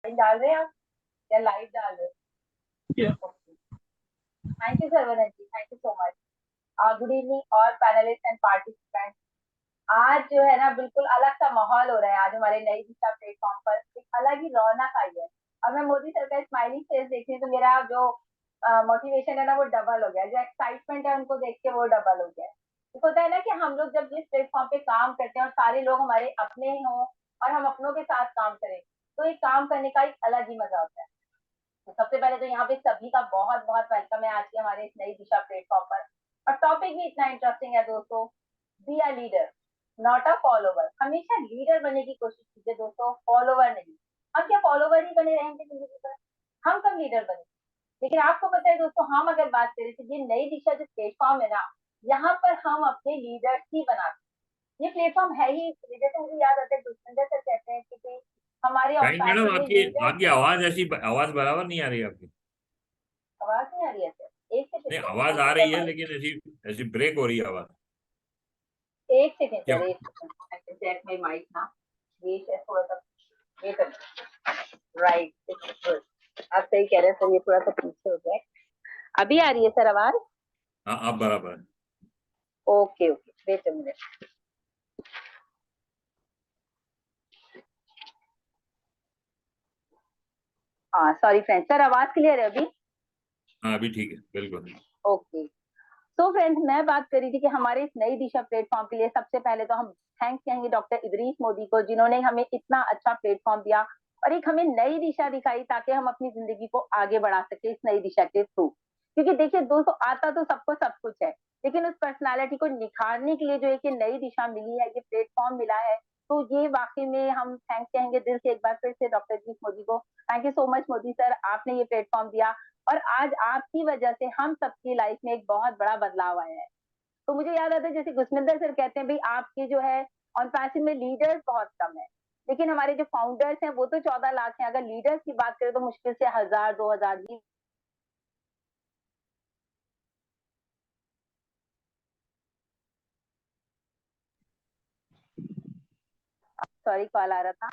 डाल रहे हैं आप या लाइव डाल रहे Yeah. हो? Thank you Saravanan ji, thank you so much. Good evening और पैनलिस्ट एंड पार्टिसिपेंट। आज जो है ना बिल्कुल अलग सा माहौल हो रहा है। आज हमारे नई दिशा प्लेटफॉर्म पर एक अलग ही रौनक आई है और मैं मोदी सर का स्माइलिंग फेस देखती हूँ तो मेरा जो मोटिवेशन है ना वो डबल हो गया, जो एक्साइटमेंट है उनको देख के वो डबल हो गया। तो होता है ना कि हम लोग जब जिस प्लेटफॉर्म पे काम करते हैं और सारे लोग हमारे अपने ही हों और हम अपनों के साथ काम करें तो एक काम करने का एक अलग ही मजा होता है। तो सबसे पहले तो यहाँ पे सभी का बहुत बहुत वेलकम है आज के हमारे इस नई दिशा प्लेटफॉर्म पर। और टॉपिक भी इतना इंटरेस्टिंग है दोस्तों, be a leader not a follower. हमेशा लीडर बनने की कोशिश कीजिए दोस्तों, फॉलोवर नहीं। हम क्या फॉलोवर ही बने रहेंगे जिंदगी पर? हम कब लीडर बने? लेकिन आपको पता है दोस्तों, हम अगर बात करें तो ये नई दिशा जो प्लेटफॉर्म है ना, यहाँ पर हम अपने लीडर्स ही बनाते हैं। ये प्लेटफॉर्म है ही, जैसे मुझे याद आता है दुष्मिंदर सर कहते हैं कि हमारे शाहिद मैडम, पैशन में आपकी लीडर्स आपकी हैं। आवाज ऐसी आवाज बराबर नहीं आ रही आपकी। आवाज नहीं आ रही है सर? एक नहीं, सेकंड आवाज आ रही है लेकिन ऐसी ऐसी ब्रेक हो रही है आवाज। एक सेकंड क्या? सर, एक second, I can check my mic ना। ये शायद थोड़ा सा ये कर, राइट, इट्स गुड। आप सही कह रहे हैं सर, ये थोड़ा सा पीछे हो जाए। अभी आ रही है सर आवाज? हाँ, आप बराबर है। Okay okay, wait a minute. हाँ सॉरी फ्रेंड, सर आवाज क्लियर है अभी? हाँ, अभी ठीक है, बिल्कुल। ओके। तो फ्रेंड्स, मैं बात कर रही थी कि हमारे इस नई दिशा प्लेटफॉर्म के लिए सबसे पहले तो हम थैंक्स कहेंगे डॉक्टर इदरीस मोदी को, जिन्होंने हमें इतना अच्छा प्लेटफॉर्म दिया और एक हमें नई दिशा दिखाई ताकि हम अपनी जिंदगी को आगे बढ़ा सके इस नई दिशा के थ्रू। क्योंकि देखिए दोस्तों, आता तो सबको सब कुछ है, लेकिन उस पर्सनालिटी को निखारने के लिए जो एक नई दिशा मिली है, ये प्लेटफॉर्म मिला है, तो ये वाकई में हम थैंक्स कहेंगे दिल से एक बार फिर से डॉक्टर इदरीस मोदी को। Thank you so much Modi sir, आपने ये प्लेटफॉर्म दिया और आज आपकी वजह से हम सबकी लाइफ में एक बहुत बड़ा बदलाव आया है। तो मुझे याद आता है जैसे गुरमिंदर सर कहते हैं भाई आपके जो है ऑन पैसिव में लीडर्स बहुत कम है, लेकिन हमारे जो फाउंडर्स हैं वो तो 14 लाख हैं। अगर लीडर्स की बात करें तो मुश्किल से 1000 2000 ही। सॉरी, कॉल आ रहा था।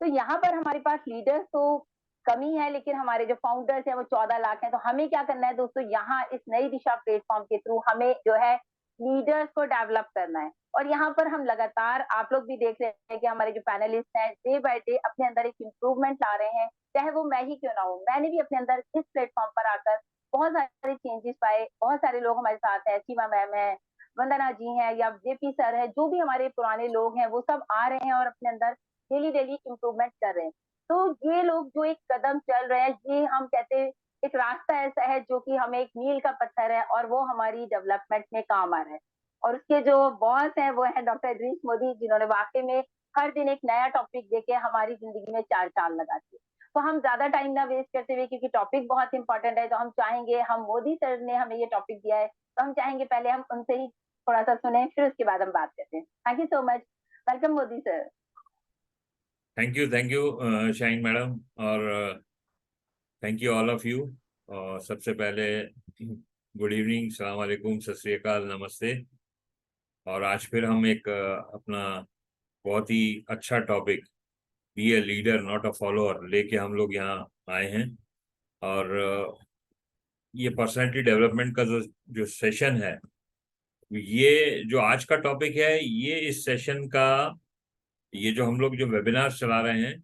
तो यहाँ पर हमारे पास लीडर्स तो कमी है, लेकिन हमारे जो फाउंडर्स हैं वो 14 लाख हैं। तो हमें क्या करना है दोस्तों, यहाँ इस नई दिशा प्लेटफॉर्म के थ्रू हमें जो है लीडर्स को डेवलप करना है। और यहाँ पर हम लगातार, आप लोग भी देख रहे हैं कि हमारे जो पैनलिस्ट हैं डे बाय डे अपने अंदर एक इम्प्रूवमेंट ला रहे हैं। चाहे वो मैं ही क्यों ना हूँ, मैंने भी अपने अंदर इस प्लेटफॉर्म पर आकर बहुत सारे चेंजेस पाए। बहुत सारे लोग हमारे साथ हैं, सीमा मैम है, वंदना जी हैं या जेपी सर है, जो भी हमारे पुराने लोग हैं वो सब आ रहे हैं और अपने अंदर डेली डेली इम्प्रूवमेंट कर रहे हैं। तो ये लोग जो एक कदम चल रहे हैं, ये हम कहते हैं एक रास्ता ऐसा है जो कि हमें एक मील का पत्थर है और वो हमारी डेवलपमेंट में काम आ रहा है। और उसके जो बॉस हैं वो है डॉक्टर इदरीस मोदी, जिन्होंने वाकई में हर दिन एक नया टॉपिक देके हमारी जिंदगी में चार चांद लगाती है। तो हम ज्यादा टाइम ना वेस्ट करते हुए, क्योंकि टॉपिक बहुत इंपॉर्टेंट है, तो हम चाहेंगे, हम मोदी सर ने हमें ये टॉपिक दिया है तो हम चाहेंगे पहले हम उनसे ही थोड़ा सा सुने, फिर उसके बाद हम बात करते हैं। Thank you so much, welcome Modi sir. Thank you Shahin madam, और thank you all of you. और सबसे पहले गुड इवनिंग, सलाम वालेकुम, सत श्री अकाल, नमस्ते। और आज फिर हम एक अपना बहुत ही अच्छा topic, be a leader not a follower, लेके हम लोग यहाँ आए हैं। और ये पर्सनालिटी डेवलपमेंट का जो जो सेशन है, ये जो आज का टॉपिक है, ये इस सेशन का, ये जो हम लोग जो वेबिनार चला रहे हैं,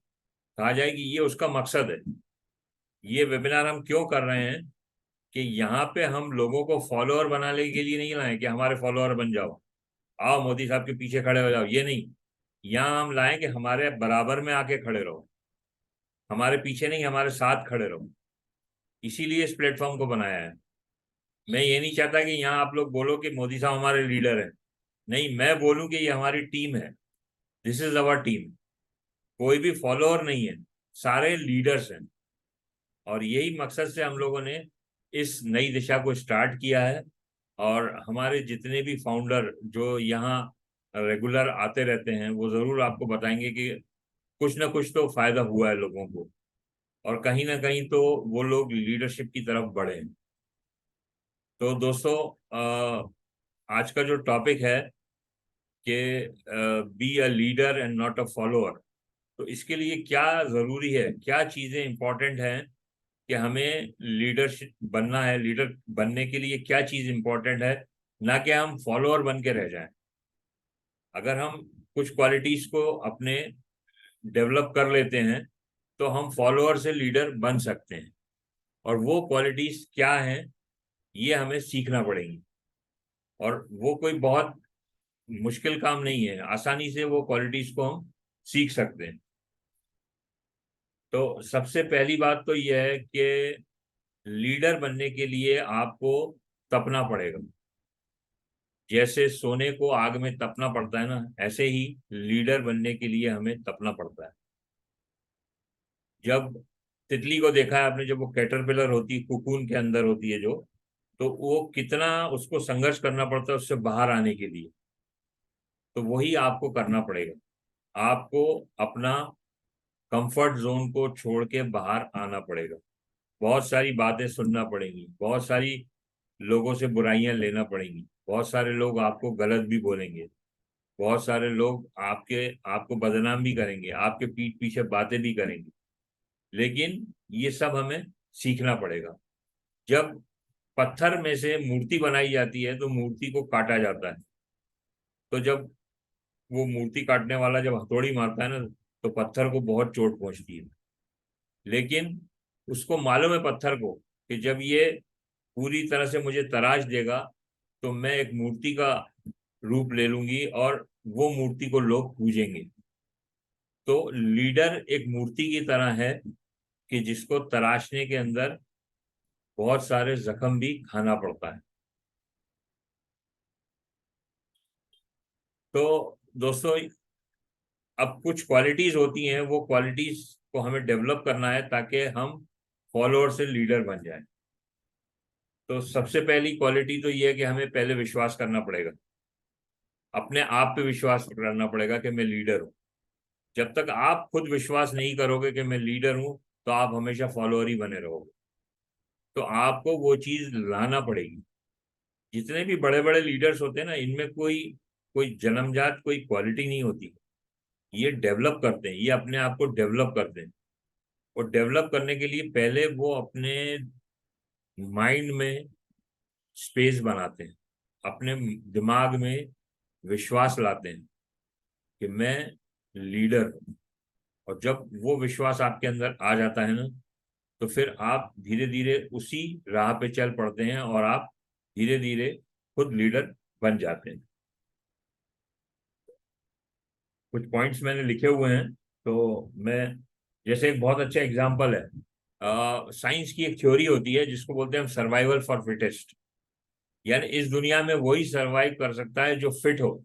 कहा जाए कि ये उसका मकसद है। ये वेबिनार हम क्यों कर रहे हैं कि यहाँ पे हम लोगों को फॉलोअर बनाने के लिए नहीं लाए कि हमारे फॉलोअर बन जाओ, आओ मोदी साहब के पीछे खड़े हो जाओ, ये नहीं। यहाँ हम लाए कि हमारे बराबर में आके खड़े रहो, हमारे पीछे नहीं, हमारे साथ खड़े रहो। इसीलिए इस प्लेटफॉर्म को बनाया है। मैं ये नहीं चाहता कि यहाँ आप लोग बोलो कि मोदी साहब हमारे लीडर हैं। नहीं, मैं बोलूँ कि ये हमारी टीम है, दिस इज अवर टीम। कोई भी फॉलोअर नहीं है, सारे लीडर्स हैं। और यही मकसद से हम लोगों ने इस नई दिशा को स्टार्ट किया है। और हमारे जितने भी फाउंडर जो यहाँ रेगुलर आते रहते हैं, वो ज़रूर आपको बताएंगे कि कुछ ना कुछ तो फायदा हुआ है लोगों को, और कहीं ना कहीं तो वो लोग लीडरशिप की तरफ बढ़े हैं। तो दोस्तों, आज का जो टॉपिक है कि be a leader and not a follower, तो इसके लिए क्या जरूरी है, क्या चीजें इंपॉर्टेंट हैं कि हमें लीडरशिप बनना है, लीडर बनने के लिए क्या चीज इंपॉर्टेंट है, ना कि हम फॉलोअर बन के रह जाएं। अगर हम कुछ क्वालिटीज को अपने डेवलप कर लेते हैं तो हम फॉलोअर से लीडर बन सकते हैं, और वो क्वालिटीज क्या हैं ये हमें सीखना पड़ेगी। और वो कोई बहुत मुश्किल काम नहीं है, आसानी से वो क्वालिटीज को हम सीख सकते हैं। तो सबसे पहली बात तो यह है कि लीडर बनने के लिए आपको तपना पड़ेगा। जैसे सोने को आग में तपना पड़ता है ना, ऐसे ही लीडर बनने के लिए हमें तपना पड़ता है। जब तितली को देखा है आपने, जब वो कैटरपिलर होती है, कुकून के अंदर होती है जो, तो वो कितना उसको संघर्ष करना पड़ता है उससे बाहर आने के लिए। तो वही आपको करना पड़ेगा, आपको अपना कंफर्ट जोन को छोड़ के बाहर आना पड़ेगा। बहुत सारी बातें सुनना पड़ेंगी, बहुत सारी लोगों से बुराइयां लेना पड़ेंगी, बहुत सारे लोग आपको गलत भी बोलेंगे, बहुत सारे लोग आपको बदनाम भी करेंगे, आपके पीठ पीछे बातें भी करेंगे। लेकिन ये सब हमें सीखना पड़ेगा। जब पत्थर में से मूर्ति बनाई जाती है तो मूर्ति को काटा जाता है। तो जब वो मूर्ति काटने वाला जब हथौड़ी मारता है ना, तो पत्थर को बहुत चोट पहुंचती है। लेकिन उसको मालूम है पत्थर को कि जब ये पूरी तरह से मुझे तराश देगा तो मैं एक मूर्ति का रूप ले लूंगी और वो मूर्ति को लोग पूजेंगे। तो लीडर एक मूर्ति की तरह है कि जिसको तराशने के अंदर बहुत सारे जख्म भी खाना पड़ता है। तो दोस्तों, अब कुछ क्वालिटीज होती हैं, वो क्वालिटीज को हमें डेवलप करना है ताकि हम फॉलोअर से लीडर बन जाए। तो सबसे पहली क्वालिटी तो ये है कि हमें पहले विश्वास करना पड़ेगा, अपने आप पे विश्वास करना पड़ेगा कि मैं लीडर हूँ। जब तक आप खुद विश्वास नहीं करोगे कि मैं लीडर हूँ, तो आप हमेशा फॉलोअर ही बने रहोगे। तो आपको वो चीज लाना पड़ेगी। जितने भी बड़े बड़े लीडर्स होते हैं ना, इनमें कोई कोई जन्मजात कोई क्वालिटी नहीं होती। ये डेवलप करते हैं, ये अपने आप को डेवलप करते हैं। और डेवलप करने के लिए पहले वो अपने माइंड में स्पेस बनाते हैं, अपने दिमाग में विश्वास लाते हैं कि मैं लीडर हूं। और जब वो विश्वास आपके अंदर आ जाता है ना, तो फिर आप धीरे धीरे उसी राह पे चल पड़ते हैं और आप धीरे धीरे खुद लीडर बन जाते हैं। कुछ पॉइंट्स मैंने लिखे हुए हैं, तो मैं, जैसे एक बहुत अच्छा एग्जांपल है, साइंस की एक थ्योरी होती है जिसको बोलते हैं हम सर्वाइवल फॉर फिटेस्ट। यानी इस दुनिया में वही सर्वाइव कर सकता है जो फिट हो।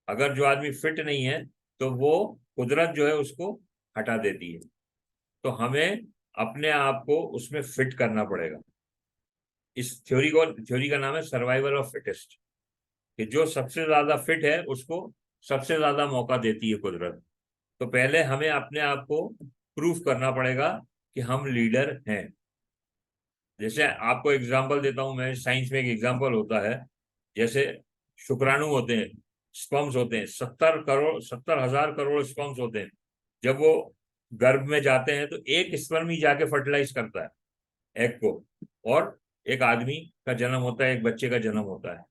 अगर जो आदमी फिट नहीं है तो वो कुदरत जो है उसको हटा देती है। तो हमें अपने आप को उसमें फिट करना पड़ेगा। इस थ्योरी का नाम है सर्वाइवल ऑफ फिटेस्ट, कि जो सबसे ज्यादा फिट है उसको सबसे ज्यादा मौका देती है कुदरत। तो पहले हमें अपने आप को प्रूफ करना पड़ेगा कि हम लीडर हैं। जैसे आपको एग्जांपल देता हूं मैं, साइंस में एक एग्जांपल होता है, जैसे शुक्राणु होते हैं, स्पर्म्स होते हैं, 70 करोड़ 70,000 करोड़ स्पर्म्स होते हैं। जब वो गर्भ में जाते हैं तो एक स्पर्म ही जाके फर्टिलाइज करता है एग को, और एक आदमी का जन्म होता है, एक बच्चे का जन्म होता है।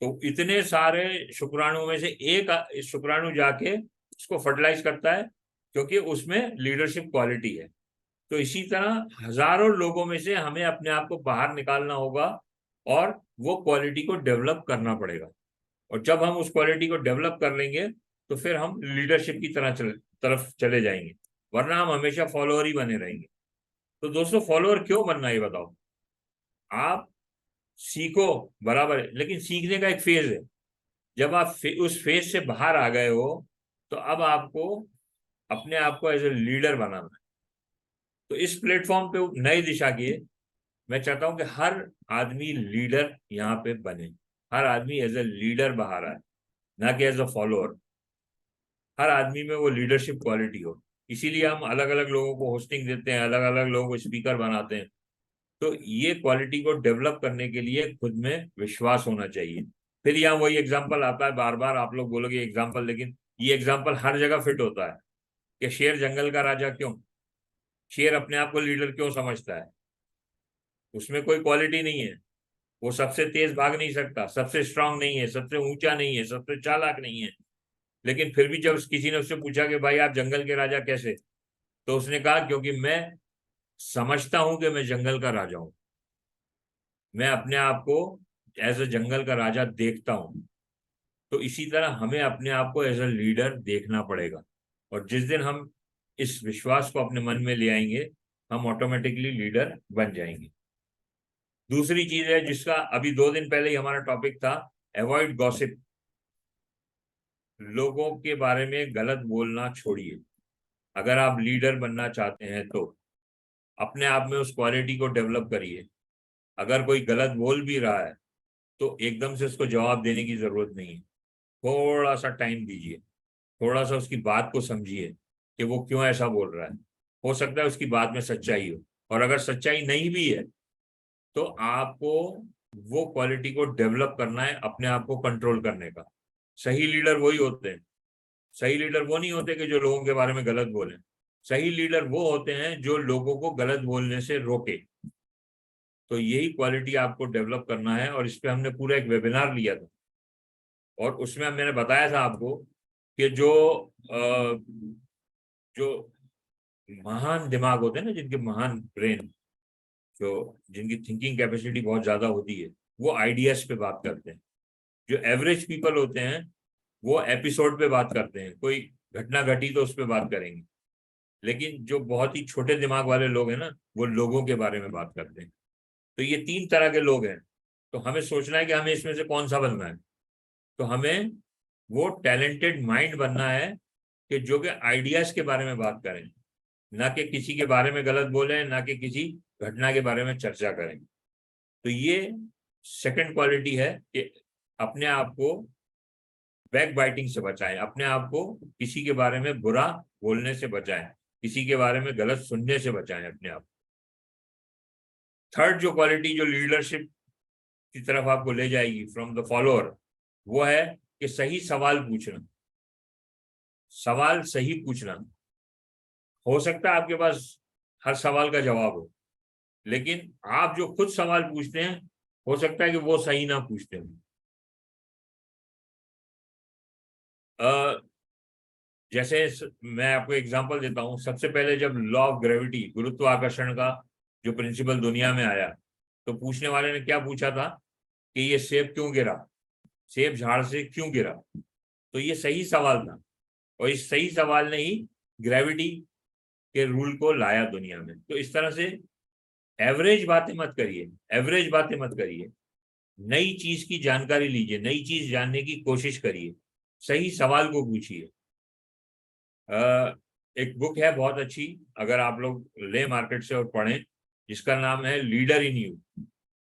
तो इतने सारे शुक्राणु में से एक शुक्राणु जाके उसको फर्टिलाइज करता है, क्योंकि उसमें लीडरशिप क्वालिटी है। तो इसी तरह हजारों लोगों में से हमें अपने आप को बाहर निकालना होगा और वो क्वालिटी को डेवलप करना पड़ेगा। और जब हम उस क्वालिटी को डेवलप कर लेंगे तो फिर हम लीडरशिप की तरफ चले जाएंगे, वरना हम हमेशा फॉलोअर ही बने रहेंगे। तो दोस्तों, फॉलोअर क्यों बनना है ये बताओ। आप सीखो बराबर है, लेकिन सीखने का एक फेज है। जब आप उस फेज से बाहर आ गए हो तो अब आपको अपने आप को एज ए लीडर बनाना है। तो इस प्लेटफॉर्म पे नई दिशा की मैं चाहता हूं कि हर आदमी लीडर यहाँ पे बने, हर आदमी एज ए लीडर बाहर आए, ना कि एज अ फॉलोअर। हर आदमी में वो लीडरशिप क्वालिटी हो। इसीलिए हम अलग अलग लोगों को होस्टिंग देते हैं, अलग अलग लोगों को स्पीकर बनाते हैं। तो ये क्वालिटी को डेवलप करने के लिए खुद में विश्वास होना चाहिए। फिर यहाँ वही एग्जाम्पल आता है, बार बार आप लोग बोलोगे एग्जाम्पल, लेकिन ये एग्जाम्पल हर जगह फिट होता है। कि शेर जंगल का राजा क्यों? शेर अपने आप को लीडर क्यों समझता है? उसमें कोई क्वालिटी नहीं है। वो सबसे तेज भाग नहीं सकता, सबसे स्ट्रांग नहीं है, सबसे ऊंचा नहीं है, सबसे चालाक नहीं है। लेकिन फिर भी जब किसी ने उससे पूछा कि भाई आप जंगल के राजा कैसे, तो उसने कहा क्योंकि मैं समझता हूं कि मैं जंगल का राजा हूं। मैं अपने आप को एज अ जंगल का राजा देखता हूं। तो इसी तरह हमें अपने आप को एज अ लीडर देखना पड़ेगा। और जिस दिन हम इस विश्वास को अपने मन में ले आएंगे, हम ऑटोमेटिकली लीडर बन जाएंगे। दूसरी चीज है जिसका अभी 2 दिन पहले ही हमारा टॉपिक था, अवॉइड गॉसिप। लोगों के बारे में गलत बोलना छोड़िए। अगर आप लीडर बनना चाहते हैं तो अपने आप में उस क्वालिटी को डेवलप करिए। अगर कोई गलत बोल भी रहा है तो एकदम से उसको जवाब देने की जरूरत नहीं है। थोड़ा सा टाइम दीजिए, थोड़ा सा उसकी बात को समझिए कि वो क्यों ऐसा बोल रहा है। हो सकता है उसकी बात में सच्चाई हो, और अगर सच्चाई नहीं भी है तो आपको वो क्वालिटी को डेवलप करना है, अपने आप को कंट्रोल करने का। सही लीडर वही होते हैं। सही लीडर वो नहीं होते कि जो लोगों के बारे में गलत बोले। सही लीडर वो होते हैं जो लोगों को गलत बोलने से रोके। तो यही क्वालिटी आपको डेवलप करना है, और इस पे हमने पूरा एक वेबिनार लिया था, और उसमें मैंने बताया था आपको कि जो महान दिमाग होते हैं ना, जिनके महान ब्रेन, जो जिनकी थिंकिंग कैपेसिटी बहुत ज्यादा होती है, वो आइडियाज पे बात करते हैं। जो एवरेज पीपल होते हैं वो एपिसोड पे बात करते हैं, कोई घटना घटी तो उस पर बात करेंगे। लेकिन जो बहुत ही छोटे दिमाग वाले लोग हैं ना, वो लोगों के बारे में बात करते हैं। तो ये 3 तरह के लोग हैं। तो हमें सोचना है कि हमें इसमें से कौन सा बनना है। तो हमें वो टैलेंटेड माइंड बनना है कि जो कि आइडियाज के बारे में बात करें, ना कि किसी के बारे में गलत बोले, ना कि किसी घटना के बारे में चर्चा करें। तो ये सेकंड क्वालिटी है कि अपने आप को बैक बाइटिंग से बचाएं, अपने आप को किसी के बारे में बुरा बोलने से बचाएं, किसी के बारे में गलत सुनने से बचाएं अपने आप। थर्ड जो क्वालिटी जो लीडरशिप की तरफ आपको ले जाएगी फ्रॉम द फॉलोअर, वो है कि सही सवाल पूछना। सवाल सही पूछना। हो सकता है आपके पास हर सवाल का जवाब हो, लेकिन आप जो खुद सवाल पूछते हैं हो सकता है कि वो सही ना पूछते हो। जैसे मैं आपको एग्जांपल देता हूं। सबसे पहले जब लॉ ऑफ ग्रेविटी, गुरुत्वाकर्षण का जो प्रिंसिपल दुनिया में आया, तो पूछने वाले ने क्या पूछा था कि ये सेब क्यों गिरा, सेब झाड़ से क्यों गिरा। तो ये सही सवाल था, और इस सही सवाल ने ही ग्रेविटी के रूल को लाया दुनिया में। तो इस तरह से एवरेज बातें मत करिए, एवरेज बातें मत करिए। नई चीज की जानकारी लीजिए, नई चीज जानने की कोशिश करिए, सही सवाल को पूछिए। एक बुक है बहुत अच्छी, अगर आप लोग ले मार्केट से और पढ़ें, जिसका नाम है leader in you.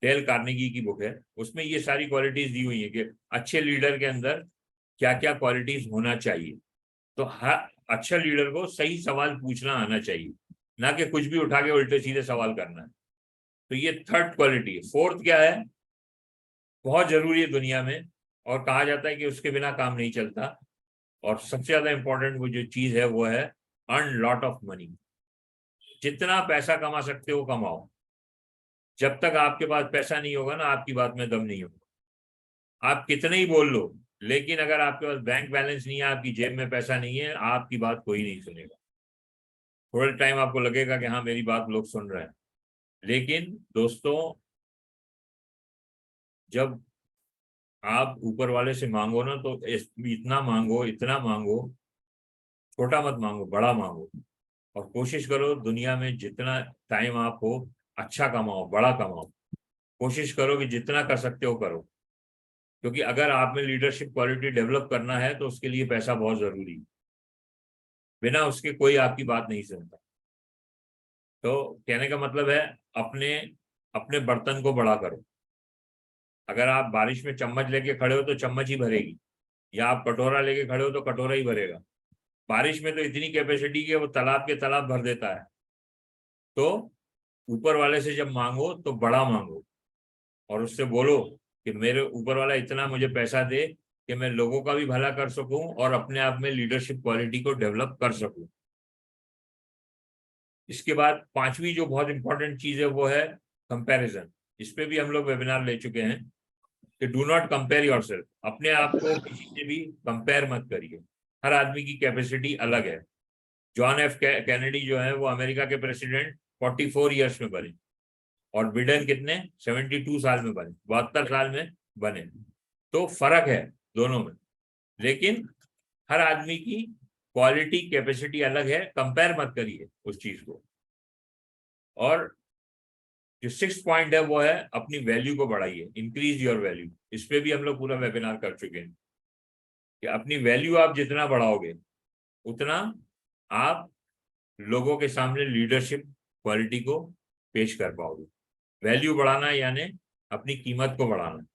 Dale Carnegie की बुक है। उसमें ये सारी क्वालिटीज दी हुई है कि अच्छे लीडर के अंदर क्या क्या क्वालिटीज होना चाहिए। तो हर अच्छा लीडर को सही सवाल पूछना आना चाहिए, ना कि कुछ भी उठा के उल्टे सीधे सवाल करना है। तो ये थर्ड क्वालिटी है। फोर्थ क्या है, बहुत जरूरी है दुनिया में, और कहा जाता है कि उसके बिना काम नहीं चलता, और सबसे ज्यादा इंपॉर्टेंट वो जो चीज है वो है अर्न लॉट ऑफ मनी। जितना पैसा कमा सकते हो कमाओ। जब तक आपके पास पैसा नहीं होगा ना, आपकी बात में दम नहीं होगा। आप कितने ही बोल लो, लेकिन अगर आपके पास बैंक बैलेंस नहीं है, आपकी जेब में पैसा नहीं है, आपकी बात कोई नहीं सुनेगा। थोड़े टाइम आपको लगेगा कि हाँ मेरी बात लोग सुन रहे हैं, लेकिन दोस्तों जब आप ऊपर वाले से मांगो ना, तो इतना मांगो, इतना मांगो, छोटा मत मांगो, बड़ा मांगो। और कोशिश करो दुनिया में जितना टाइम आप हो, अच्छा कमाओ, बड़ा कमाओ। कोशिश करो कि जितना कर सकते हो करो, क्योंकि अगर आप में लीडरशिप क्वालिटी डेवलप करना है तो उसके लिए पैसा बहुत जरूरी है। बिना उसके कोई आपकी बात नहीं सुनता। तो कहने का मतलब है, अपने अपने बर्तन को बड़ा करो। अगर आप बारिश में चम्मच लेके खड़े हो तो चम्मच ही भरेगी, या आप कटोरा लेके खड़े हो तो कटोरा ही भरेगा। बारिश में तो इतनी कैपेसिटी कि वो तालाब के तालाब भर देता है। तो ऊपर वाले से जब मांगो तो बड़ा मांगो, और उससे बोलो कि मेरे ऊपर वाला इतना मुझे पैसा दे कि मैं लोगों का भी भला कर सकूं और अपने आप में लीडरशिप क्वालिटी को डेवलप कर सकूं। इसके बाद पांचवी जो बहुत इंपॉर्टेंट चीज है वो है कंपैरिजन। इस पे भी हम लोग वेबिनार ले चुके हैं कि डू नॉट कंपेयर योरसेल्फ, अपने आप को किसी से भी कंपेयर मत करिए। हर आदमी की कैपेसिटी अलग है। जॉन एफ कैनेडी जो है वो अमेरिका के प्रेसिडेंट 44 ईयर्स में बने, और बिडेन कितने 72 साल में बने, 72 साल में बने। तो फर्क है दोनों में, लेकिन हर आदमी की क्वालिटी कैपेसिटी अलग है, कंपेयर मत करिए उस चीज को। और जो 6th पॉइंट है वो है अपनी वैल्यू को बढ़ाइए, इंक्रीज योर वैल्यू। इस पे भी हम लोग पूरा वेबिनार कर चुके हैं कि अपनी वैल्यू आप जितना बढ़ाओगे उतना आप लोगों के सामने लीडरशिप क्वालिटी को पेश कर पाओगे। वैल्यू बढ़ाना यानी अपनी कीमत को बढ़ाना।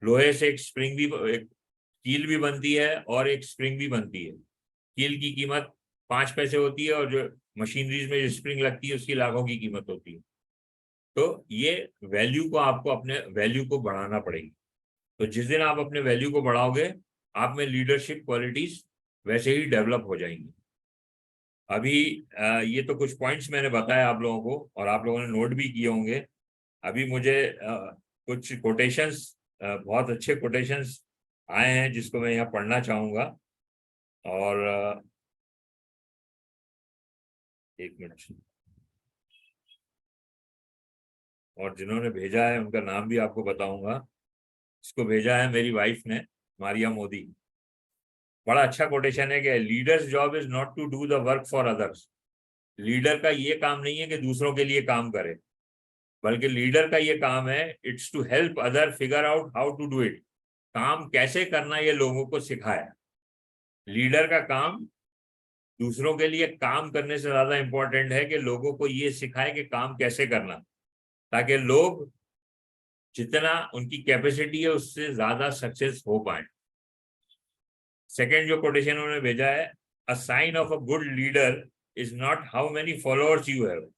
लोहे से एक स्प्रिंग भी, एक कील भी बनती है और एक स्प्रिंग भी बनती है। कील की कीमत 5 पैसे होती है और जो मशीनरीज में जो स्प्रिंग लगती है उसकी लाखों की कीमत होती है। तो ये वैल्यू को, आपको अपने वैल्यू को बढ़ाना पड़ेगी। तो जिस दिन आप अपने वैल्यू को बढ़ाओगे, आप में लीडरशिप क्वालिटीज वैसे ही डेवलप हो जाएंगी। अभी ये तो कुछ पॉइंट्स मैंने बताया आप लोगों को और आप लोगों ने नोट भी किए होंगे। अभी मुझे कुछ कोटेशंस, बहुत अच्छे कोटेशंस आए हैं जिसको मैं यहाँ पढ़ना चाहूंगा। और एक मिनट, और जिन्होंने भेजा है उनका नाम भी आपको बताऊंगा। इसको भेजा है मेरी वाइफ ने, मारिया मोदी। बड़ा अच्छा कोटेशन है कि leaders job is not to do the work for others. Leader का ये काम नहीं है कि दूसरों के लिए काम करे, बल्कि लीडर का ये काम है it's to help other figure out how to do it. काम कैसे करना ये लोगों को सिखाया। लीडर का काम दूसरों के लिए काम करने से ज्यादा इंपॉर्टेंट है कि लोगों को ये सिखाए कि काम कैसे करना, ताकि लोग जितना उनकी कैपेसिटी है उससे ज्यादा सक्सेस हो पाए। सेकेंड जो कोटेशन उन्होंने भेजा है, a sign of a good leader is not how many followers you have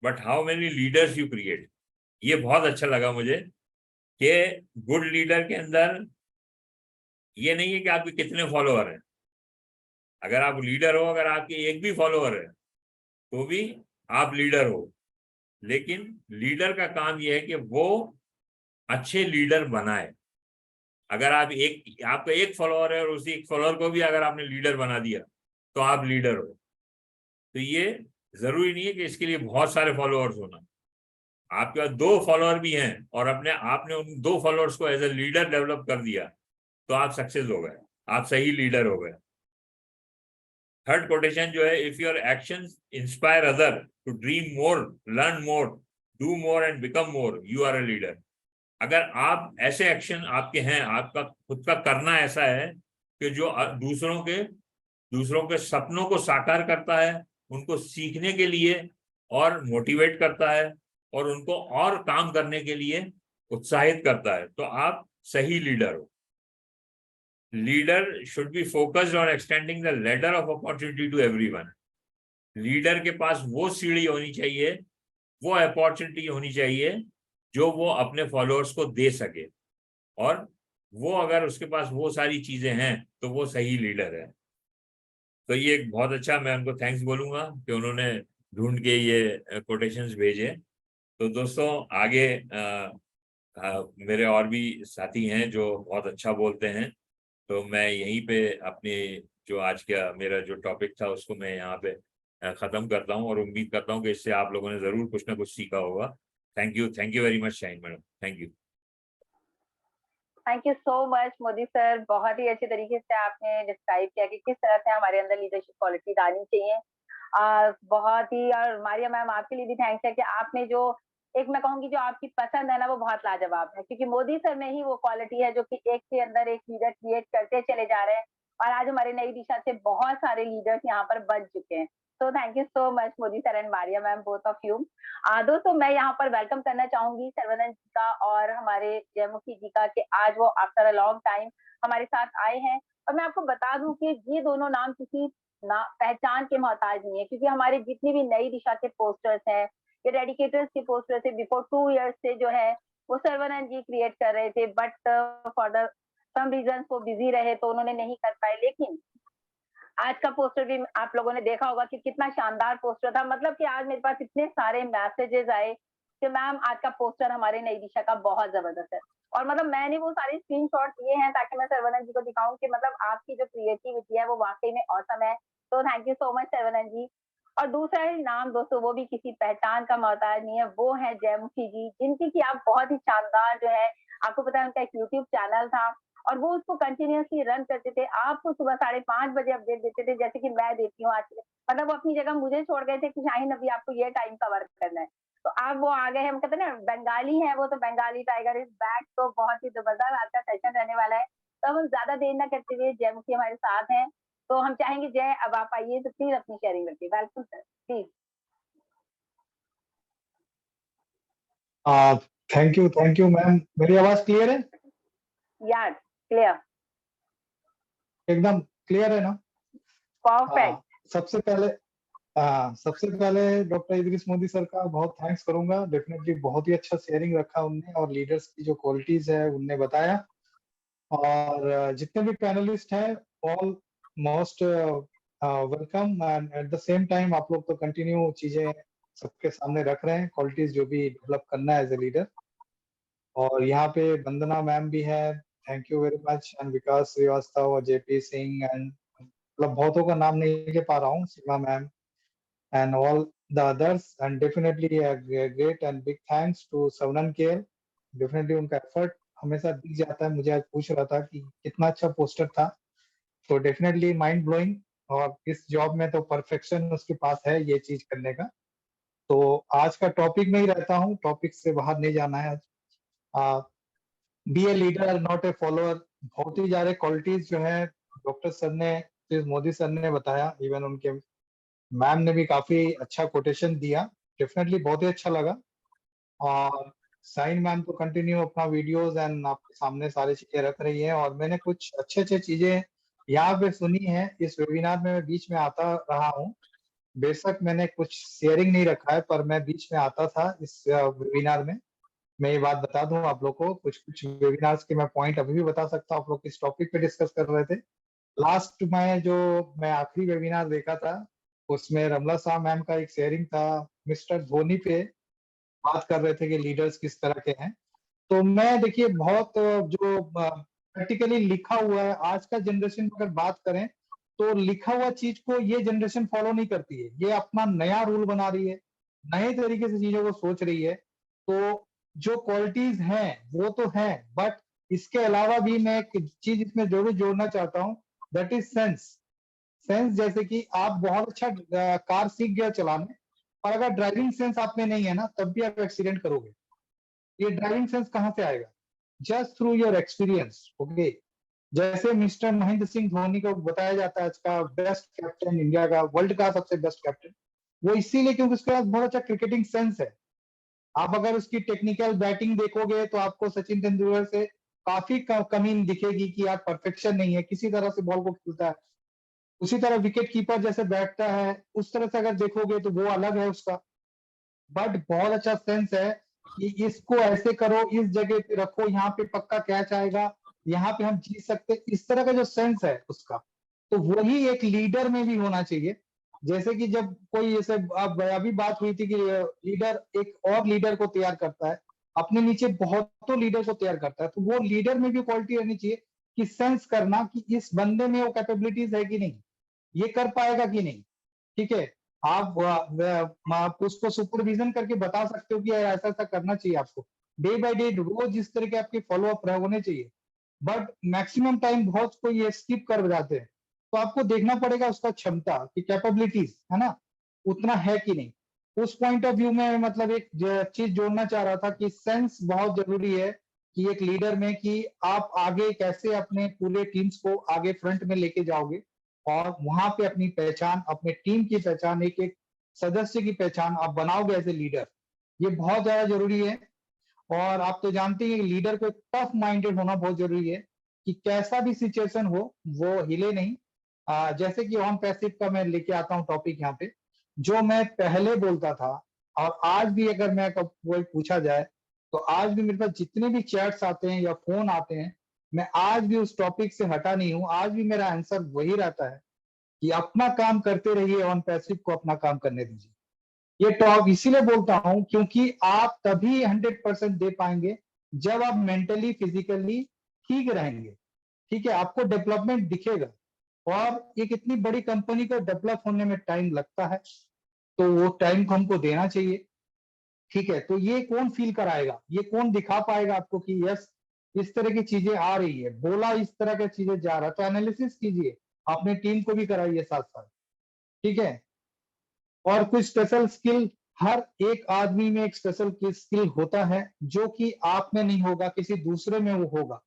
but how many leaders you create. ये बहुत अच्छा लगा मुझे कि गुड लीडर के अंदर ये नहीं है कि आपके कितने फॉलोअर हैं। अगर आप लीडर हो, अगर आपके एक भी फॉलोअर है तो भी आप लीडर हो। लेकिन लीडर का काम यह है कि वो अच्छे लीडर बनाए। अगर आप एक, आपका एक फॉलोअर है और उसी एक फॉलोअर को भी अगर आपने लीडर बना दिया तो आप लीडर हो। तो ये जरूरी नहीं है कि इसके लिए बहुत सारे फॉलोअर्स होना। आपके पास 2 फॉलोअर भी हैं और अपने आपने उन 2 फॉलोअर्स को एज ए लीडर डेवलप कर दिया तो आप सक्सेस हो गए, आप सही लीडर हो गए। थर्ड कोटेशन जो है, if your actions inspire other to dream more, learn more, do more and become more, you are a leader. अगर आप ऐसे एक्शन आपके हैं, आपका खुद का करना ऐसा है कि जो दूसरों के सपनों को साकार करता है, उनको सीखने के लिए और मोटिवेट करता है और उनको और काम करने के लिए उत्साहित करता है, तो आप सही लीडर हो। Leader should be focused on extending the ladder of opportunity to everyone. Leader के पास वो सीढ़ी होनी चाहिए, वो अपॉर्चुनिटी होनी चाहिए जो वो अपने फॉलोअर्स को दे सके। और वो अगर उसके पास वो सारी चीजें हैं तो वो सही लीडर है। तो ये एक बहुत अच्छा, मैं उनको थैंक्स बोलूंगा कि उन्होंने ढूंढ के ये कोटेशंस भेजे। तो दोस्तों आगे मेरे और भी साथी हैं जो बहुत अच्छा बोलते हैं, तो मैं यहीं पे अपने जो आज का मेरा जो टॉपिक था उसको मैं यहाँ पे खत्म करता हूँ और उम्मीद करता हूँ कि इससे आप लोगों ने जरूर कुछ ना कुछ सीखा होगा। Thank you very much shine madam, thank you. Thank you so much Modi sir, बहुत ही अच्छे तरीके से आपने डिस्क्राइब किया कि किस तरह से हमारे अंदर लीडरशिप क्वालिटीज आनी चाहिए। बहुत ही, और मारिया मैम आपके लिए भी थैंक्स है कि आपने जो, एक मैं कहूंगी जो आपकी पसंद है ना वो बहुत लाजवाब है, क्योंकि मोदी सर में ही वो क्वालिटी है जो कि एक के अंदर एक लीडर क्रिएट करते चले जा रहे हैं और आज हमारे नई दिशा से बहुत सारे लीडर्स यहाँ पर बन चुके हैं। तो thank you so much Modi sir and Maria ma'am, both of you. दोस्तों मैं यहाँ पर वेलकम करना चाहूंगी सर्वनंद जी का और हमारे जयमुखी जी का कि आज वो आफ्टर अ लॉन्ग टाइम हमारे साथ आए हैं। और मैं आपको बता दूं कि ये दोनों नाम किसी ना पहचान के मोहताज नहीं है, क्योंकि हमारे जितनी भी नई दिशा के पोस्टर्स हैं या डेडिकेटर्स के पोस्टर्स है, बिफोर 2 ईयर्स से जो है वो सर्वनंद जी क्रिएट कर रहे थे, but for the some reason वो बिजी रहे तो उन्होंने नहीं कर पाए। लेकिन आज का पोस्टर भी आप लोगों ने देखा होगा कि कितना शानदार पोस्टर था। मतलब कि आज मेरे पास इतने सारे मैसेजेस आए कि मैम आज का पोस्टर हमारे नई दिशा का बहुत ज़बरदस्त है। और मतलब मैंने वो सारे स्क्रीनशॉट्स लिए हैं ताकि मैं सर्वनन जी को दिखाऊँ कि मतलब आपकी जो क्रिएटिविटी है वो वाक़ई में ऑसम है। तो thank you so much Saravanan ji. और दूसरा है नाम दोस्तों, वो भी किसी पहचान का मोहताज नहीं है, वो है जयमुखी जी, जिनकी कि आप बहुत ही शानदार जो है, आपको पता है उनका एक यूट्यूब चैनल था और वो उसको कंटिन्यूअसली रन करते थे। आपको सुबह 5:30 बजे अपडेट देते थे, जैसे कि मैं देती हूँ आज। मतलब वो अपनी जगह मुझे छोड़ गए थे कि शाहीन अभी आपको ये टाइम कवर करना है। तो अब वो आ गए हैं, हम कहते हैं ना बंगाली है वो, तो बंगाली टाइगर इज़ बैक, तो बहुत ही ज़बरदस्त आज का सेशन रहने वाला है। तो अब हम ज़्यादा देर ना करते हुए जयमुखी हमारे साथ हैं, तो हम चाहेंगे जय अब आप आइए तो प्लीज़ अपनी शेयरिंग रखिए। Welcome sir, please. Thank you ma'am. मेरी आवाज क्लियर है? यार क्लियर, एकदम क्लियर है ना? परफेक्ट। सबसे पहले डॉक्टर इदरीस मोदी सर का बहुत थैंक्स करूंगा। डेफिनेटली बहुत ही अच्छा शेयरिंग रखा उनने और लीडर्स की जो क्वालिटीज है उनने बताया। और जितने भी पैनलिस्ट हैं all most welcome, and at the same time आप लोग तो कंटिन्यू चीजें सबके सामने रख रहे हैं, क्वालिटीज जो भी डेवलप करना है एज ए लीडर। और यहाँ पे वंदना मैम भी है, thank you very much, and Vikas Srivastava और जेपी सिंह, एंड मतलब बहुतों का नाम नहीं ले पा रहा हूँ, Seema ma'am and all the others, and definitely great and big thanks to Savanan केयर। डेफिनेटली उनका एफर्ट हमेशा दिख जाता है। मुझे आज पूछ रहा था कि कितना अच्छा पोस्टर था, तो डेफिनेटली माइंड ब्लोइंग। और इस जॉब में तो परफेक्शन उसके पास है ये चीज करने का। तो आज का टॉपिक में ही रहता हूँ, टॉपिक से बाहर नहीं जाना है आज। Be a leader not a follower, बहुत ही ज्यादा क्वालिटीज जो है डॉक्टर सर ने, मोदी सर ने बताया, इवन उनके मैम ने भी काफी अच्छा कोटेशन दिया। डेफिनेटली बहुत ही अच्छा लगा। और साइन मैम तो कंटिन्यू अपना वीडियोस एंड आपके सामने सारी चीजें रख रही है, और मैंने कुछ अच्छे अच्छे चीजें यहाँ पे सुनी है। इस वेबिनार में मैं बीच में आता रहा हूँ, बेशक मैंने कुछ शेयरिंग नहीं रखा है, पर मैं बीच में आता था इस वेबिनार में। मैं ये बात बता दूं आप लोग को, कुछ कुछ वेबिनार्स के मैं पॉइंट अभी भी बता सकता हूँ। आप लोग किस टॉपिक पे डिस्कस कर रहे थे लास्ट में, जो मैं आखिरी वेबिनार देखा था उसमें रमला शाह मैम का एक शेयरिंग था, मिस्टर धोनी पे बात कर रहे थे कि लीडर्स किस तरह के हैं। तो मैं देखिए बहुत जो प्रैक्टिकली लिखा हुआ है, आज का जनरेशन अगर बात करें तो लिखा हुआ चीज को ये जनरेशन फॉलो नहीं करती है, ये अपना नया रूल बना रही है, नए तरीके से चीजों को सोच रही है। तो जो क्वालिटीज हैं वो तो हैं, बट इसके अलावा भी मैं एक चीज इसमें जरूर जोड़ना चाहता हूँ, दैट इज सेंस। सेंस जैसे कि आप बहुत अच्छा कार सीख गया चलाने, और अगर ड्राइविंग सेंस आप में नहीं है ना, तब भी आप एक्सीडेंट करोगे। ये ड्राइविंग सेंस कहाँ से आएगा? Just through your experience. Okay, जैसे मिस्टर महेंद्र सिंह धोनी को बताया जाता है आज का बेस्ट कैप्टन इंडिया का, वर्ल्ड का सबसे बेस्ट कैप्टन, वो इसीलिए क्योंकि उसके पास बहुत अच्छा क्रिकेटिंग सेंस है। आप अगर उसकी टेक्निकल बैटिंग देखोगे तो आपको सचिन तेंदुलकर से काफी कमी दिखेगी कि यार परफेक्शन नहीं है, किसी तरह से बॉल को खेलता है। उसी तरह विकेट कीपर जैसे बैठता है उस तरह से अगर देखोगे तो वो अलग है उसका, बट बहुत अच्छा सेंस है कि इसको ऐसे करो, इस जगह पे रखो, यहाँ पे पक्का कैच आएगा, यहाँ पे हम जीत सकते, इस तरह का जो सेंस है उसका, तो वही एक लीडर में भी होना चाहिए। जैसे कि जब कोई जैसे अब अभी बात हुई थी कि लीडर एक और लीडर को तैयार करता है, अपने नीचे बहुतों लीडर को तैयार करता है, तो वो लीडर में भी क्वालिटी रहनी चाहिए कि सेंस करना कि इस बंदे में वो कैपेबिलिटीज है कि नहीं, ये कर पाएगा कि नहीं। ठीक है, आप उसको सुपरविजन करके बता सकते हो कि ऐसा ऐसा करना चाहिए आपको, डे बाय डे रोज इस तरह के आपके फॉलो अप होने चाहिए। बट मैक्सिमम टाइम बहुत कोई ये स्किप कर जाते हैं, तो आपको देखना पड़ेगा उसका क्षमता की कैपेबिलिटीज है ना, उतना है कि नहीं। उस पॉइंट ऑफ व्यू में मतलब एक चीज जोड़ना चाह रहा था कि सेंस बहुत जरूरी है कि एक लीडर में, कि आप आगे कैसे अपने पूरे टीम्स को आगे फ्रंट में लेके जाओगे, और वहां पे अपनी पहचान, अपने टीम की पहचान, एक एक सदस्य की पहचान आप बनाओगे एज ए लीडर, ये बहुत ज्यादा जरूरी है। और आप तो जानते हैं लीडर को टफ माइंडेड होना बहुत जरूरी है, कि कैसा भी सिचुएशन हो वो हिले नहीं। जैसे कि ऑन पैसिव का मैं लेके आता हूँ टॉपिक यहाँ पे, जो मैं पहले बोलता था और आज भी अगर मैं कोई पूछा जाए तो आज भी मेरे पास जितने भी चैट्स आते हैं या फोन आते हैं, मैं आज भी उस टॉपिक से हटा नहीं हूँ, आज भी मेरा आंसर वही रहता है कि अपना काम करते रहिए, ऑन पैसिव को अपना काम करने दीजिए। ये टॉप इसीलिए बोलता हूं क्योंकि आप तभी 100% दे पाएंगे जब आप मेंटली फिजिकली ठीक रहेंगे। ठीक है, आपको डेवलपमेंट दिखेगा, और एक इतनी बड़ी कंपनी को डेवलप होने में टाइम लगता है, तो वो टाइम को हमको देना चाहिए। ठीक है, तो ये कौन फील कराएगा, ये कौन दिखा पाएगा आपको कि यस इस तरह की चीजें आ रही है, बोला इस तरह की चीजें जा रहा है, तो एनालिसिस कीजिए, अपने टीम को भी कराइए साथ साथ। ठीक है, और कुछ स्पेशल स्किल, हर एक आदमी में एक स्पेशल स्किल होता है जो कि आप में नहीं होगा, किसी दूसरे में वो होगा।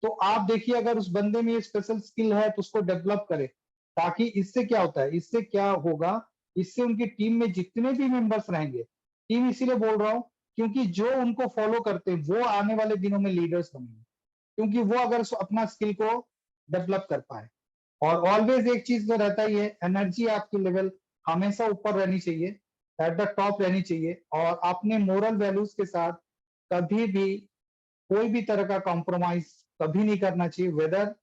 तो आप देखिए, अगर उस बंदे में ये स्पेशल स्किल है तो उसको डेवलप करें, ताकि इससे क्या होता है, इससे क्या होगा, इससे उनकी टीम में जितने भी मेंबर्स रहेंगे, टीम इसीलिए बोल रहा हूं क्योंकि जो उनको फॉलो करते हैं वो आने वाले दिनों में लीडर्स बनेंगे, क्योंकि वो अगर अपना स्किल को डेवलप कर पाए। और ऑलवेज एक चीज तो रहता ही है, एनर्जी आपकी लेवल हमेशा ऊपर रहनी चाहिए, एट द टॉप रहनी चाहिए, और अपने मोरल वैल्यूज के साथ कभी भी कोई भी तरह का कॉम्प्रोमाइज कभी नहीं करना चाहिए, वेदर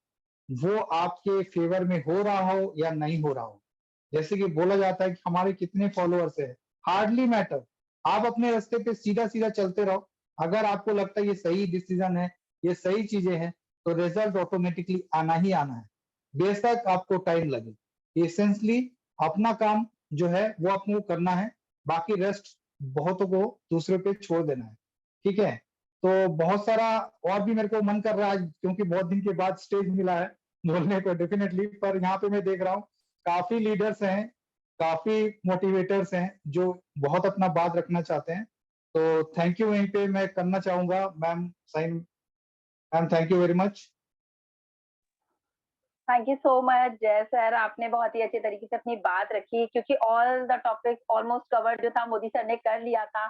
वो आपके फेवर में हो रहा हो या नहीं हो रहा हो। जैसे कि बोला जाता है कि हमारे कितने फॉलोअर्स है, हार्डली मैटर, आप अपने रास्ते पे सीधा सीधा चलते रहो। अगर आपको लगता है ये सही डिसीजन है, ये सही चीजें हैं, तो रिजल्ट ऑटोमेटिकली आना ही आना है, बेशक आपको टाइम लगे। एसेंशली अपना काम जो है वो आपको करना है, बाकी रेस्ट बहुतों को दूसरे पे छोड़ देना है। ठीक है, तो बहुत सारा और भी मेरे को मन कर रहा है, क्योंकि बहुत दिन के बाद स्टेज मिला है बोलने को डेफिनेटली, पर यहाँ पे मैं देख रहा हूँ काफी लीडर्स हैं, काफी मोटिवेटर्स हैं जो बहुत अपना बात रखना चाहते हैं। तो थैंक यू, वहीं पे मैं करना चाहूंगा ma'am Sain. Ma'am thank you very much. Thank you so much Jai sir, आपने बहुत ही अच्छे तरीके से अपनी बात रखी, क्योंकि all the topic almost covered जो था मोदी सर ने कर लिया था।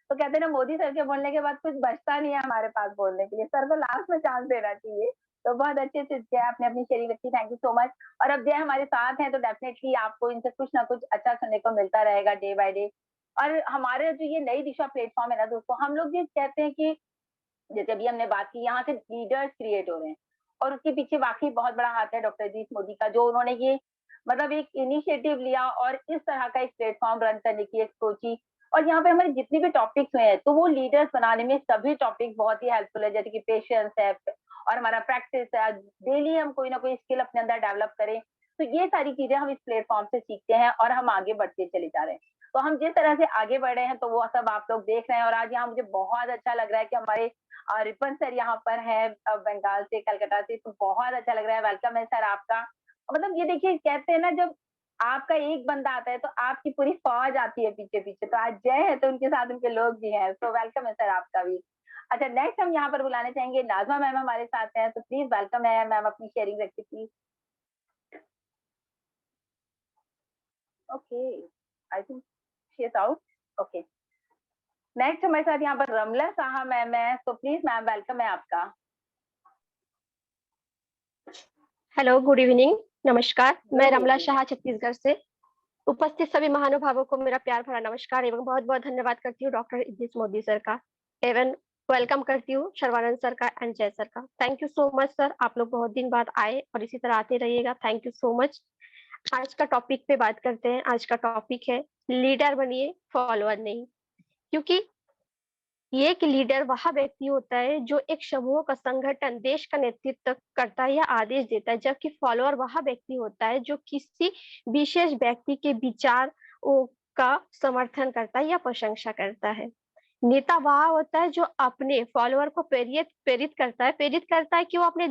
तो कहते हैं ना, मोदी सर के बोलने के बाद कुछ बचता नहीं है हमारे पास बोलने के लिए, सर को लास्ट में चांस देना चाहिए। तो बहुत अच्छे से जय आपने अपनी शेयरिंग रखी, थैंक यू सो मच। और अब जय हमारे साथ हैं तो डेफिनेटली आपको इनसे कुछ ना कुछ अच्छा सुनने को मिलता रहेगा डे बाय डे। और हमारे जो ये नई दिशा प्लेटफॉर्म है ना दोस्तों, हम लोग ये कहते हैं कि जैसे अभी हमने बात की, यहाँ से लीडर्स क्रिएट हो रहे हैं, और उसके पीछे वाकई बहुत बड़ा हाथ है डॉक्टर जीत मोदी का, जो उन्होंने ये मतलब एक इनिशिएटिव लिया और इस तरह का एक प्लेटफॉर्म रन करने की एक सोची। और यहाँ पे हमारे जितने भी टॉपिक्स हुए हैं, तो वो लीडर्स बनाने में सभी टॉपिक बहुत ही हेल्पफुल है, जैसे कि पेशेंस है और हमारा प्रैक्टिस है, डेली हम कोई ना कोई स्किल अपने अंदर डेवलप करें। तो ये सारी चीजें हम इस प्लेटफॉर्म से सीखते हैं और हम आगे बढ़ते चले जा रहे हैं। तो हम जिस तरह से आगे बढ़ रहे हैं, तो वो सब आप लोग देख रहे हैं। और आज यहाँ मुझे बहुत अच्छा लग रहा है कि हमारे रिपन सर यहाँ पर है बंगाल से, कलकत्ता से, तो बहुत अच्छा लग रहा है। वेलकम है सर आपका। मतलब ये देखिए, कहते हैं ना, जब आपका एक बंदा आता है तो आपकी पूरी फौज आती है पीछे पीछे। तो आज जय है तो उनके साथ उनके लोग भी हैं, तो वेलकम है सर आपका भी। अच्छा, नेक्स्ट हम यहाँ पर बुलाने चाहेंगे नाजमा मैम, हमारे साथ हैं, तो प्लीज वेलकम है मैम, अपनी शेयरिंग रखिए please. Okay, I think she is out. Okay, next हमारे साथ यहाँ पर रमला साहा मैम है, तो प्लीज मैम वेलकम है आपका। हेलो, गुड इवनिंग, नमस्कार। मैं Good रमला evening. शाह छत्तीसगढ़ से उपस्थित सभी महानुभावों को मेरा प्यार भरा नमस्कार एवं बहुत बहुत धन्यवाद करती हूँ डॉक्टर इद्रिस मोदी सर का, एवं वेलकम करती हूँ शर्वानंद सर का एंड जय सर का। Thank you so much sir, आप लोग बहुत दिन बाद आए और इसी तरह आते रहिएगा। Thank you so much. आज का टॉपिक पे बात करते हैं। आज का टॉपिक है लीडर बनिए, फॉलोअर नहीं। क्योंकि एक लीडर वह व्यक्ति होता है जो एक समूह का संगठन, देश का नेतृत्व करता है या आदेश देता है, जबकि फॉलोअर वह व्यक्ति होता है जो किसी विशेष व्यक्ति के विचार का समर्थन करता है या प्रशंसा करता है। नेता वह होता है जो अपने फॉलोअर को प्रेरित करता है कि वो अपने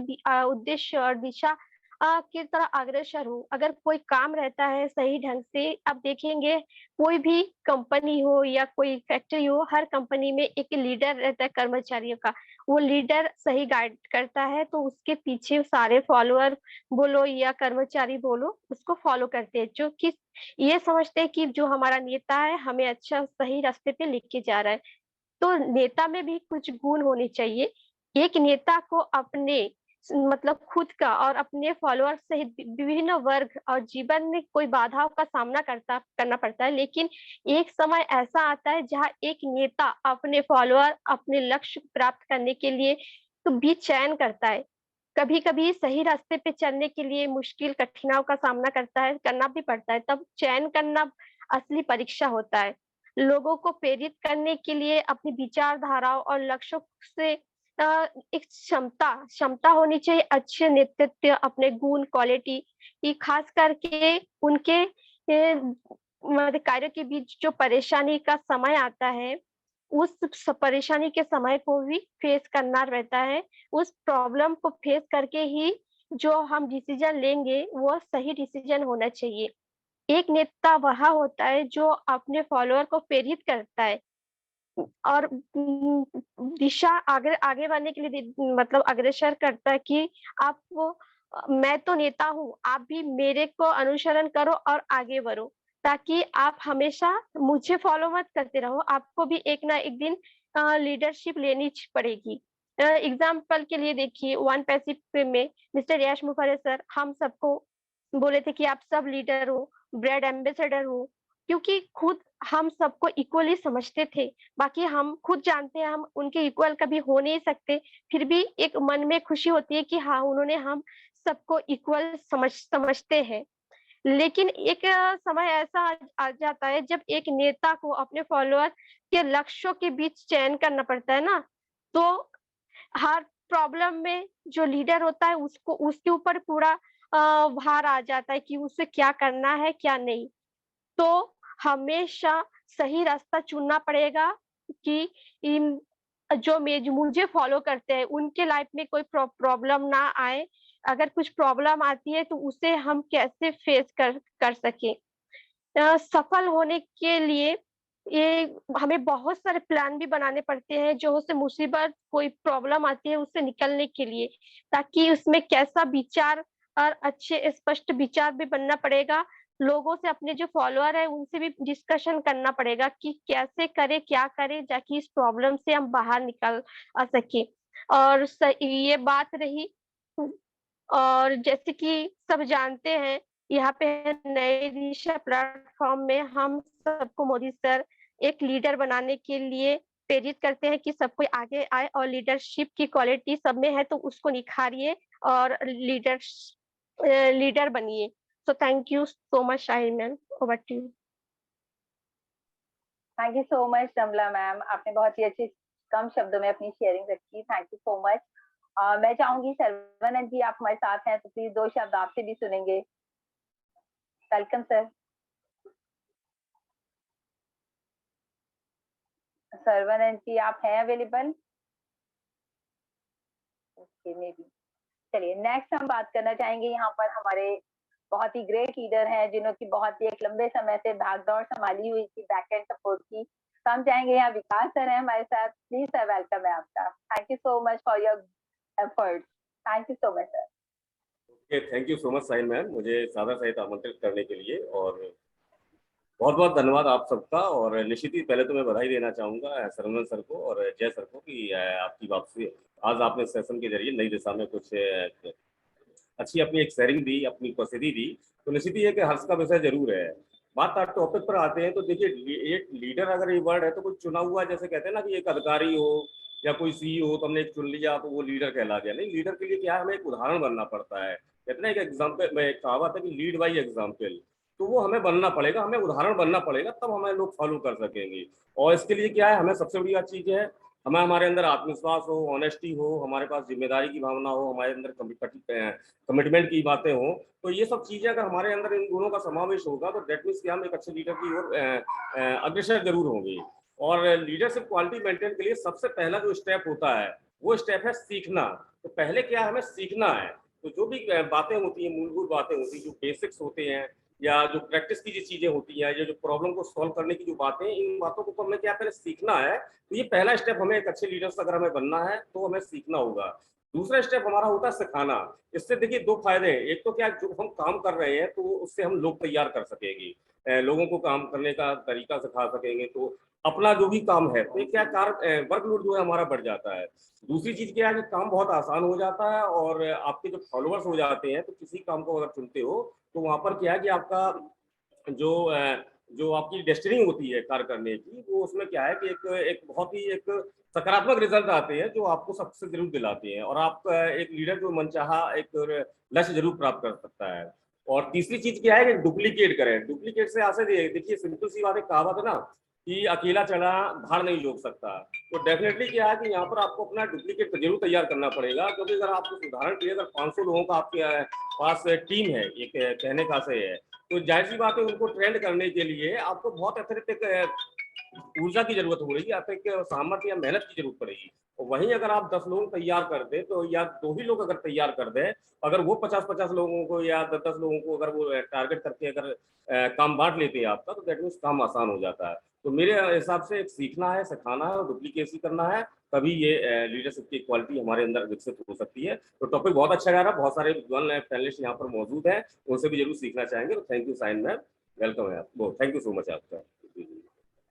उद्देश्य और दिशा की तरह अग्रसर हो। अगर कोई काम रहता है सही ढंग से, आप देखेंगे कोई भी कंपनी हो या कोई फैक्ट्री हो, हर कंपनी में एक लीडर रहता है कर्मचारियों का। वो लीडर सही गाइड करता है तो उसके पीछे सारे फॉलोअर बोलो या कर्मचारी बोलो उसको फॉलो करते हैं, जो कि ये समझते हैं कि जो हमारा नेता है हमें अच्छा सही रास्ते पे लेके जा रहा है। तो नेता में भी कुछ गुण होने चाहिए। एक नेता को अपने मतलब खुद का और अपने फॉलोअर सहित विभिन्न वर्ग और जीवन में कोई बाधाओं का सामना करना पड़ता है, लेकिन एक समय ऐसा आता है जहाँ एक नेता अपने फॉलोअर अपने लक्ष्य प्राप्त करने के लिए तो भी चयन करता है कभी कभी सही रास्ते पे चलने के लिए मुश्किल कठिनाइयों का सामना करना भी पड़ता है, तब चयन करना असली परीक्षा होता है। लोगों को प्रेरित करने के लिए अपनी विचारधाराओं और लक्ष्यों से एक क्षमता होनी चाहिए, अच्छे नेतृत्व, अपने गुण, क्वालिटी, खास करके उनके मतलब कार्यों के बीच जो परेशानी का समय आता है, उस परेशानी के समय को भी फेस करना रहता है। उस प्रॉब्लम को फेस करके ही जो हम डिसीजन लेंगे वो सही डिसीजन होना चाहिए। एक नेता वह होता है जो अपने फॉलोअर को प्रेरित करता है और दिशा आगे आगे बढ़ने के लिए मतलब अग्रसर करता है कि आप मैं तो नेता हूँ, आप भी मेरे को अनुसरण करो और आगे बढ़ो, ताकि आप हमेशा मुझे फॉलो मत करते रहो, आपको भी एक ना एक दिन लीडरशिप लेनी पड़ेगी। एग्जाम्पल के लिए देखिए, वन पैसिफिक में मिस्टर यश मुखर्जी सर हम सबको बोले थे कि आप सब लीडर हो, ब्रांड एम्बेसडर हो, क्योंकि खुद हम सबको इक्वली समझते थे। बाकी हम खुद जानते हैं हम उनके इक्वल कभी हो नहीं सकते, फिर भी एक मन में खुशी होती है कि हाँ, उन्होंने हम सबको इक्वल समझते हैं। लेकिन एक समय ऐसा आ जाता है जब एक नेता को अपने फॉलोअर के लक्ष्यों के बीच चयन करना पड़ता है ना, तो हर प्रॉब्लम में जो लीडर होता है उसको उसके ऊपर पूरा भार आ जाता है कि उसे क्या करना है, क्या नहीं। तो हमेशा सही रास्ता चुनना पड़ेगा कि इन जो मुझे फॉलो करते हैं उनके लाइफ में कोई प्रॉब्लम ना आए। अगर कुछ प्रॉब्लम आती है तो उसे हम कैसे फेस कर सकें। सफल होने के लिए ये हमें बहुत सारे प्लान भी बनाने पड़ते हैं, जो उससे मुसीबत कोई प्रॉब्लम आती है उससे निकलने के लिए, ताकि उसमें कैसा विचार और अच्छे स्पष्ट विचार भी बनना पड़ेगा। लोगों से, अपने जो फॉलोअर है उनसे भी डिस्कशन करना पड़ेगा कि कैसे करें, क्या करें, ताकि इस प्रॉब्लम से हम बाहर निकल आ सके। और ये बात रही, और जैसे कि सब जानते हैं, यहाँ पे नई दिशा प्लेटफॉर्म में हम सबको मोदी सर एक लीडर बनाने के लिए प्रेरित करते हैं कि सब कोई आगे आए और लीडरशिप की क्वालिटी सब में है तो उसको निखारिए और लीडर बनिए। So thank you so much Shaheen ma'am, over to you. Thank you so much Ramla ma'am, आपने बहुत ही अच्छी कम शब्दों में अपनी शेयरिंग रखी, थैंक यू सो मच। मैं चाहूंगी सर्वनंद जी आप हमारे साथ हैं तो प्लीज 2 शब्द आपसे भी सुनेंगे। Welcome sir. सर्वनंद जी आप हैं अवेलेबल? Okay, may be. चलिए नेक्स्ट हम बात करना चाहेंगे, यहाँ पर हमारे बहुत ही ग्रेट लीडर हैं जिन्होंने बहुत ही एक लंबे समय से भागदौड़ संभाली हुई थी बैक एंड सपोर्ट की। तो हम चाहेंगे यहाँ विकास सर हैं हमारे साथ, प्लीज सर वेलकम है आपका। Thank you so much for your effort, thank you so much sir. Okay, thank you so much Sahil ma'am, मुझे सादा सहित आमंत्रित करने के लिए, और बहुत बहुत धन्यवाद आप सबका। और निश्चित ही पहले तो मैं बधाई देना चाहूँगा सरवनंद सर को और जय सर को कि आपकी वापसी आज आपने सेशन के जरिए नई दिशा में कुछ अच्छी अपनी एक शेयरिंग दी, अपनी उपस्थिति दी, तो निश्चित ही है कि हर्ष का विषय जरूर है। बात आप टॉपिक पर आते हैं तो देखिए, एक लीडर अगर ये वर्ड है तो कोई चुना हुआ, जैसे कहते हैं ना कि एक अधिकारी हो या कोई सीईओ हो तो हमने एक चुन लिया तो वो लीडर कहला गया। नहीं, लीडर के लिए क्या है, हमें एक उदाहरण बनना पड़ता है। कहते हैं एक एग्जाम्पल में कहावत है कि लीड बाई एग्जाम्पल, तो वो हमें बनना पड़ेगा, हमें उदाहरण बनना पड़ेगा, तब हमें लोग फॉलो कर सकेंगे। और इसके लिए क्या है, हमें सबसे बड़ी बात चीज है, हमारे अंदर आत्मविश्वास हो, ऑनेस्टी हो, हमारे पास जिम्मेदारी की भावना हो, हमारे अंदर कमिटमेंट की बातें हो। तो ये सब चीजें अगर हमारे अंदर इन गुणों का समावेश होगा तो डेट मीन्स कि हम एक अच्छे लीडर की ओर अग्रसर जरूर होंगे। और लीडरशिप क्वालिटी मेंटेन के लिए सबसे पहला जो स्टेप होता है वो स्टेप है सीखना। तो पहले क्या है, हमें सीखना है। तो जो भी बातें होती हैं, मूलभूत बातें होती हैं, जो बेसिक्स होते हैं या जो प्रैक्टिस की जो चीजें होती हैं, या जो प्रॉब्लम को सॉल्व करने की जो बातें, इन बातों को हमें क्या पहले सीखना है। तो ये पहला स्टेप, हमें एक अच्छे लीडर्स अगर हमें बनना है तो हमें सीखना होगा। दूसरा स्टेप हमारा होता है सिखाना। इससे देखिए 2 फायदे हैं। एक तो क्या, जो हम काम कर रहे हैं तो उससे हम लोग तैयार कर सकेंगे, लोगों को काम करने का तरीका सिखा सकेंगे, तो अपना जो भी काम है तो क्या कार्य वर्कलोड जो है हमारा बढ़ जाता है। दूसरी चीज क्या है कि काम बहुत आसान हो जाता है, और आपके जो फॉलोअर्स हो जाते हैं, तो किसी काम को अगर चुनते हो तो वहां पर क्या है कि आपका जो जो आपकी डेस्टिनी होती है कार्य करने की, वो उसमें क्या है कि एक बहुत ही एक सकारात्मक रिजल्ट आते हैं जो आपको सबसे जरूर दिलाते हैं, और आप एक लीडर जो मनचाहा एक लक्ष्य जरूर प्राप्त कर सकता है। और तीसरी चीज क्या है कि डुप्लीकेट करें। डुप्लीकेट से आसे देखिए सिंपल सी बात है, कहावत है ना कि अकेला चला भाड़ नहीं जोक सकता। तो डेफिनेटली क्या है कि यहाँ पर आपको अपना डुप्लीकेट जरूर तैयार करना पड़ेगा, क्योंकि अगर आपको उदाहरण के लिए अगर 500 लोगों का आपके पास टीम है, एक कहने का से है, तो जाहिर सी बात है उनको ट्रेंड करने के लिए आपको बहुत अतिरिक्त ऊर्जा की जरूरत हो रही है, अतिरिक्त सामर्थ्य या मेहनत की जरूरत पड़ेगी। और वहीं अगर आप 10 लोग तैयार कर दे तो, या 2 ही लोग अगर तैयार कर दे, अगर वो 50-50 लोगों को या 10-10 लोगों को अगर वो टारगेट करके अगर काम बांट लेते हैं आपका, तो दैट मीन्स काम आसान हो जाता है। तो मेरे हिसाब से एक सीखना है, सिखाना है और डुप्लीकेसी करना है, तभी ये लीडरशिप की क्वालिटी हमारे अंदर विकसित हो सकती है। तो टॉपिक बहुत अच्छा जा रहा है, बहुत सारे विद्वान पैनलिस्ट यहाँ पर मौजूद हैं, उनसे भी जरूर सीखना चाहेंगे। तो thank you Sain ma'am, welcome है आपको, थैंक यू सो मच आपका।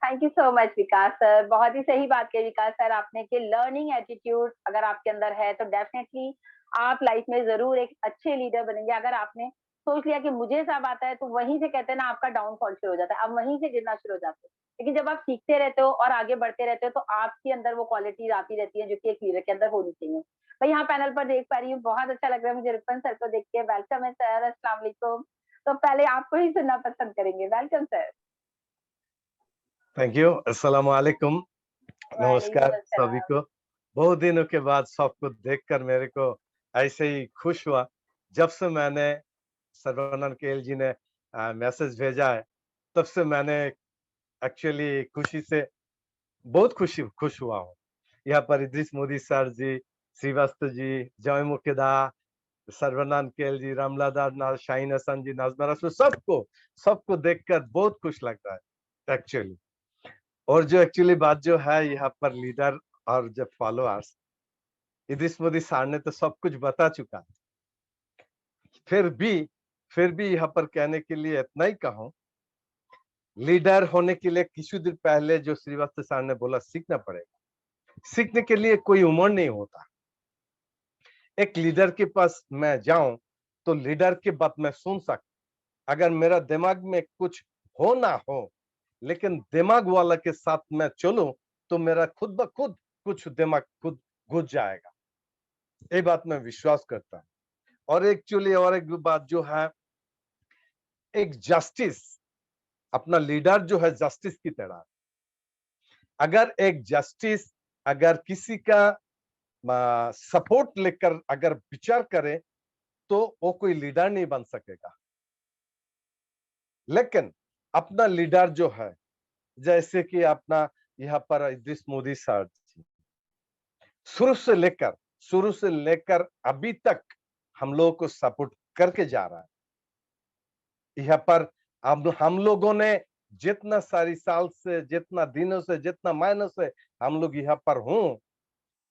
Thank you so much Vikas sir, बहुत ही सही बात कही विकास सर आपने कि लर्निंग एटीट्यूड अगर आपके अंदर है तो डेफिनेटली आप लाइफ में जरूर एक अच्छे लीडर बनेंगे। अगर आपने सोच लिया कि मुझे सब आता है, तो वहीं से कहते हैं ना आपका डाउनफॉल शुरू हो जाता है, अब वहीं से गिरना शुरू हो जाते हैं। लेकिन जब आप सीखते रहते हो और आगे बढ़ते रहते हो तो आपके अंदर वो क्वालिटीज आती रहती है जो कि एक लीडर के अंदर होनी चाहिए। मैं यहाँ पैनल पर देख पा रही हूँ, बहुत अच्छा लग रहा है मुझे रिपन सर को देख के। वेलकम है सर, अस्सलाम वालेकुम। तो पहले आपको ही सुनना पसंद करेंगे, वेलकम सर। Thank you. अस्सलाम वालेकुम, नमस्कार वालेकुम सभी अस्सलाम। को। बहुत दिनों के बाद सबको देखकर मेरे को ऐसे ही खुश हुआ। जब से मैंने सर्वानंद केएल जी ने मैसेज भेजा है, तब से मैंने एक्चुअली खुशी से बहुत खुश हुआ हूँ। यहाँ पर इद्रिस मोदी सर जी, श्रीवास्तव जी, जय मुकेदा, सर्वानंद केएल जी, रामलादार, शाहीन हसन जी, नाजमा रसूल, सबको देखकर बहुत खुश लगता है एक्चुअली। और जो एक्चुअली बात जो है यहाँ पर लीडर और जब फॉलोअर्स, इद्रिस मोदी सर ने तो सब कुछ बता चुका है। फिर भी यहाँ पर कहने के लिए इतना ही कहूँ, लीडर होने के लिए कुछ दिन पहले जो श्रीवास्तव सर ने बोला सीखना पड़ेगा। सीखने के लिए कोई उम्र नहीं होता। एक लीडर के पास मैं जाऊं तो लीडर की बात मैं सुन सकता। अगर मेरा दिमाग में कुछ हो ना हो, लेकिन दिमाग वाला के साथ मैं चलूं तो मेरा खुद ब खुद कुछ दिमाग खुद घुस जाएगा। ये बात मैं विश्वास करता हूँ। और एक्चुअली और एक बात जो है, एक जस्टिस, अपना लीडर जो है जस्टिस की तरह। अगर एक जस्टिस अगर किसी का सपोर्ट लेकर अगर विचार करे तो वो कोई लीडर नहीं बन सकेगा। लेकिन अपना लीडर जो है, जैसे कि अपना यहाँ पर इद्रिस मोदी सर जी, शुरू से लेकर अभी तक हम लोगों को सपोर्ट करके जा रहा है। यहाँ पर हम लोगों ने जितना सारी साल से, जितना दिनों से, जितना महीनों से हम लोग यहाँ पर हूँ,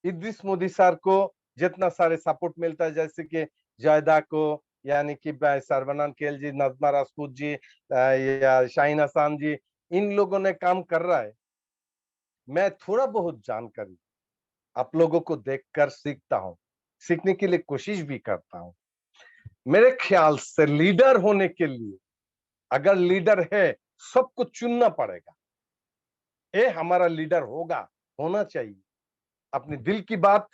इद्रिस मोदी सर को जितना सारे सपोर्ट मिलता है, जैसे कि जायदा को, यानी कि सर्वानंद केएल जी, नजमा राजपूत जी या शाहीन हसन जी, इन लोगों ने काम कर रहा है। मैं थोड़ा बहुत जानकारी आप लोगों को देखकर सीखता हूँ, सीखने के लिए कोशिश भी करता हूँ। मेरे ख्याल से लीडर होने के लिए, अगर लीडर है, सबको चुनना पड़ेगा। ये हमारा लीडर होना चाहिए। अपने दिल की बात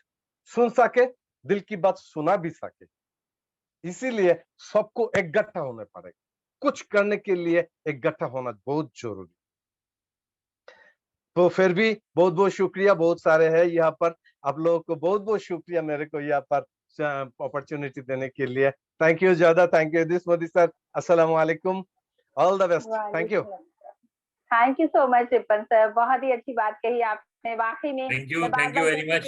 सुन सके, दिल की बात सुना भी सके। इसीलिए सबको इकट्ठा होना पड़ेगा। कुछ करने के लिए इकट्ठा होना बहुत जरूरी। तो फिर भी बहुत बहुत शुक्रिया, बहुत सारे हैं यहाँ पर। आप लोगों को बहुत बहुत शुक्रिया मेरे को यहाँ पर अपॉर्चुनिटी देने के लिए। थैंक यू ज्यादा, thank you Idris Modi sir. अस्सलाम वालेकुम, all the best, thank you. Thank you so much Ripon sir, बहुत ही अच्छी बात कही आपने वाकई में। Thank you very much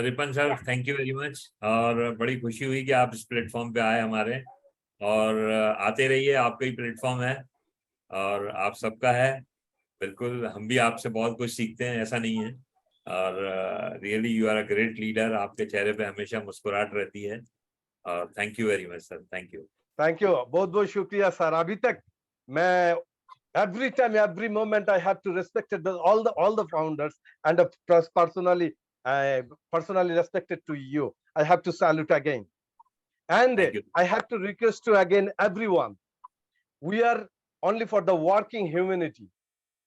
Ripon sir, thank you very much. और बड़ी खुशी हुई कि आप इस प्लेटफॉर्म पे आए हमारे, और आते रहिए, आपका ही प्लेटफॉर्म है और आप सबका है। बिल्कुल, हम भी आपसे बहुत कुछ सीखते हैं, ऐसा नहीं है। और really you are a great leader, आपके चेहरे पे हमेशा मुस्कुराहट रहती है। और thank you very much sir, thank you. Thank you, बहुत बहुत शुक्रिया सर। अभी तक मैं every time, every moment I have to respect all the founders, and personally respected to you. I have to salute again, and I have to request to again everyone. We are only for the working humanity.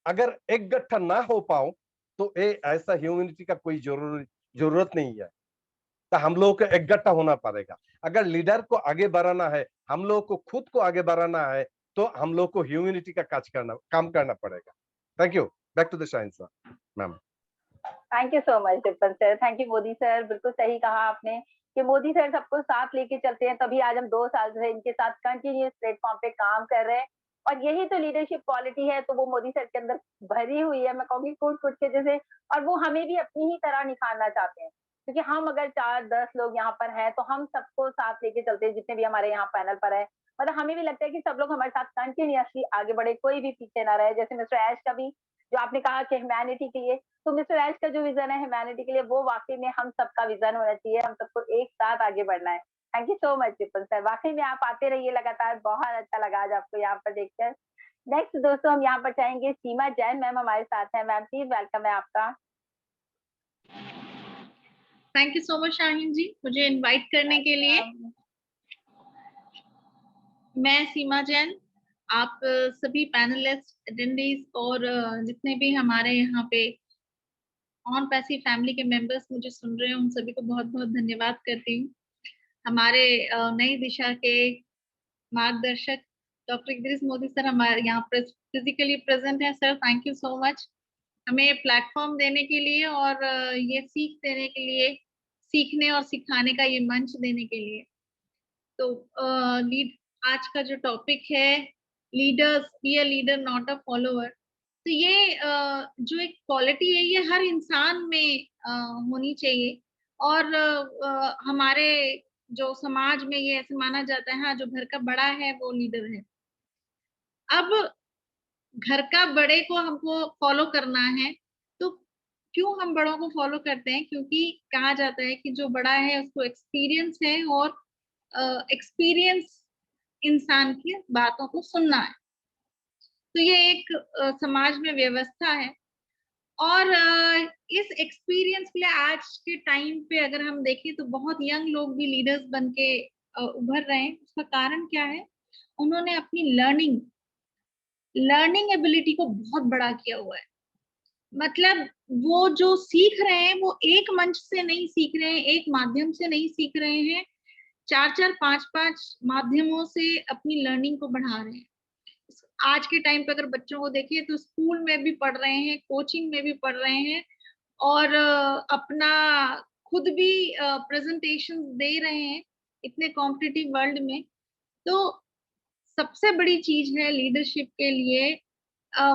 अगर एकगट्ठा ना हो पाओ तो ऐसा humanity का कोई जरूरत नहीं है। तो हम लोग को एकगट्ठा होना पड़ेगा। अगर लीडर को आगे बढ़ाना है, हम लोग को खुद को आगे बढ़ाना है, तो हम लोग को ह्यूमैनिटी का काम करना पड़ेगा। Thank you. Back to the Shaheen sir, ma'am. Thank you so much Tippan sir, thank you Modi sir. बिल्कुल सही कहा आपने कि मोदी सर सबको साथ लेके चलते हैं, तभी आज हम 2 साल से इनके साथ कंटिन्यूस प्लेटफॉर्म पे काम कर रहे हैं, और यही तो लीडरशिप क्वालिटी है, तो वो मोदी सर के अंदर भरी हुई है, मैं कहूँगी कूट-कूट के जैसे, और वो हमें भी अपनी ही तरह निखारना चाहते हैं। क्योंकि हम अगर 4-10 लोग यहाँ पर हैं, तो हम सबको साथ लेके चलते हैं, जितने भी हमारे यहाँ पैनल पर है। मतलब हमें भी लगता है कि सब लोग हमारे साथ कंटिन्यूअसली आगे बढ़े, कोई भी पीछे ना रहे। जैसे मिस्टर ऐश का भी जो आपने कहा कि ह्यूमैनिटी के लिए, तो मिस्टर ऐश का जो विजन है ह्यूमैनिटी के लिए, वो वाकई में हम सबका विजन होना चाहिए, हम सबको एक साथ आगे बढ़ना है। Thank you so much Tippan sir, वाकई में आप आते रहिए लगातार, बहुत अच्छा लगा आज आपको यहाँ पर देखकर। नेक्स्ट दोस्तों हम यहाँ पर चाहेंगे सीमा जैन मैम हमारे साथ हैं। मैम प्लीज वेलकम है आपका। Thank you so much Shaheen ji, मुझे इनवाइट करने के लिए। मैं सीमा जैन, आप सभी पैनलिस्ट, अटेंडीज और जितने भी हमारे यहाँ पे ऑन पैसिव फैमिली के मेंबर्स मुझे सुन रहे हैं, उन सभी को बहुत बहुत धन्यवाद करती हूँ। हमारे नई दिशा के मार्गदर्शक डॉक्टर इदरीस मोदी सर हमारे यहाँ पर फिजिकली प्रेजेंट है। Sir thank you so much हमें प्लेटफॉर्म देने के लिए और ये सीख देने के लिए, सीखने और सिखाने का ये मंच देने के लिए। तो आज का जो टॉपिक है leaders, be a leader not a follower, तो ये जो एक क्वालिटी है ये हर इंसान में होनी चाहिए। और हमारे जो समाज में ये ऐसे माना जाता है, हाँ जो घर का बड़ा है वो लीडर है। अब घर का बड़े को हमको फॉलो करना है, तो क्यों हम बड़ों को फॉलो करते हैं? क्योंकि कहा जाता है कि जो बड़ा है उसको एक्सपीरियंस है, और एक्सपीरियंस इंसान की बातों को सुनना है। तो ये एक समाज में व्यवस्था है, और इस एक्सपीरियंस के लिए आज के टाइम पे अगर हम देखें तो बहुत यंग लोग भी लीडर्स बन के उभर रहे हैं। उसका कारण क्या है? उन्होंने अपनी लर्निंग एबिलिटी को बहुत बड़ा किया हुआ है। मतलब वो जो सीख रहे हैं वो एक मंच से नहीं सीख रहे हैं, एक माध्यम से नहीं सीख रहे हैं, 4-4, 5-5 माध्यमों से अपनी लर्निंग को बढ़ा रहे हैं। आज के टाइम पे अगर बच्चों को देखिए तो स्कूल में भी पढ़ रहे हैं, कोचिंग में भी पढ़ रहे हैं, और अपना खुद भी प्रेजेंटेशन दे रहे हैं इतने कॉम्पिटिटिव वर्ल्ड में। तो सबसे बड़ी चीज है लीडरशिप के लिए,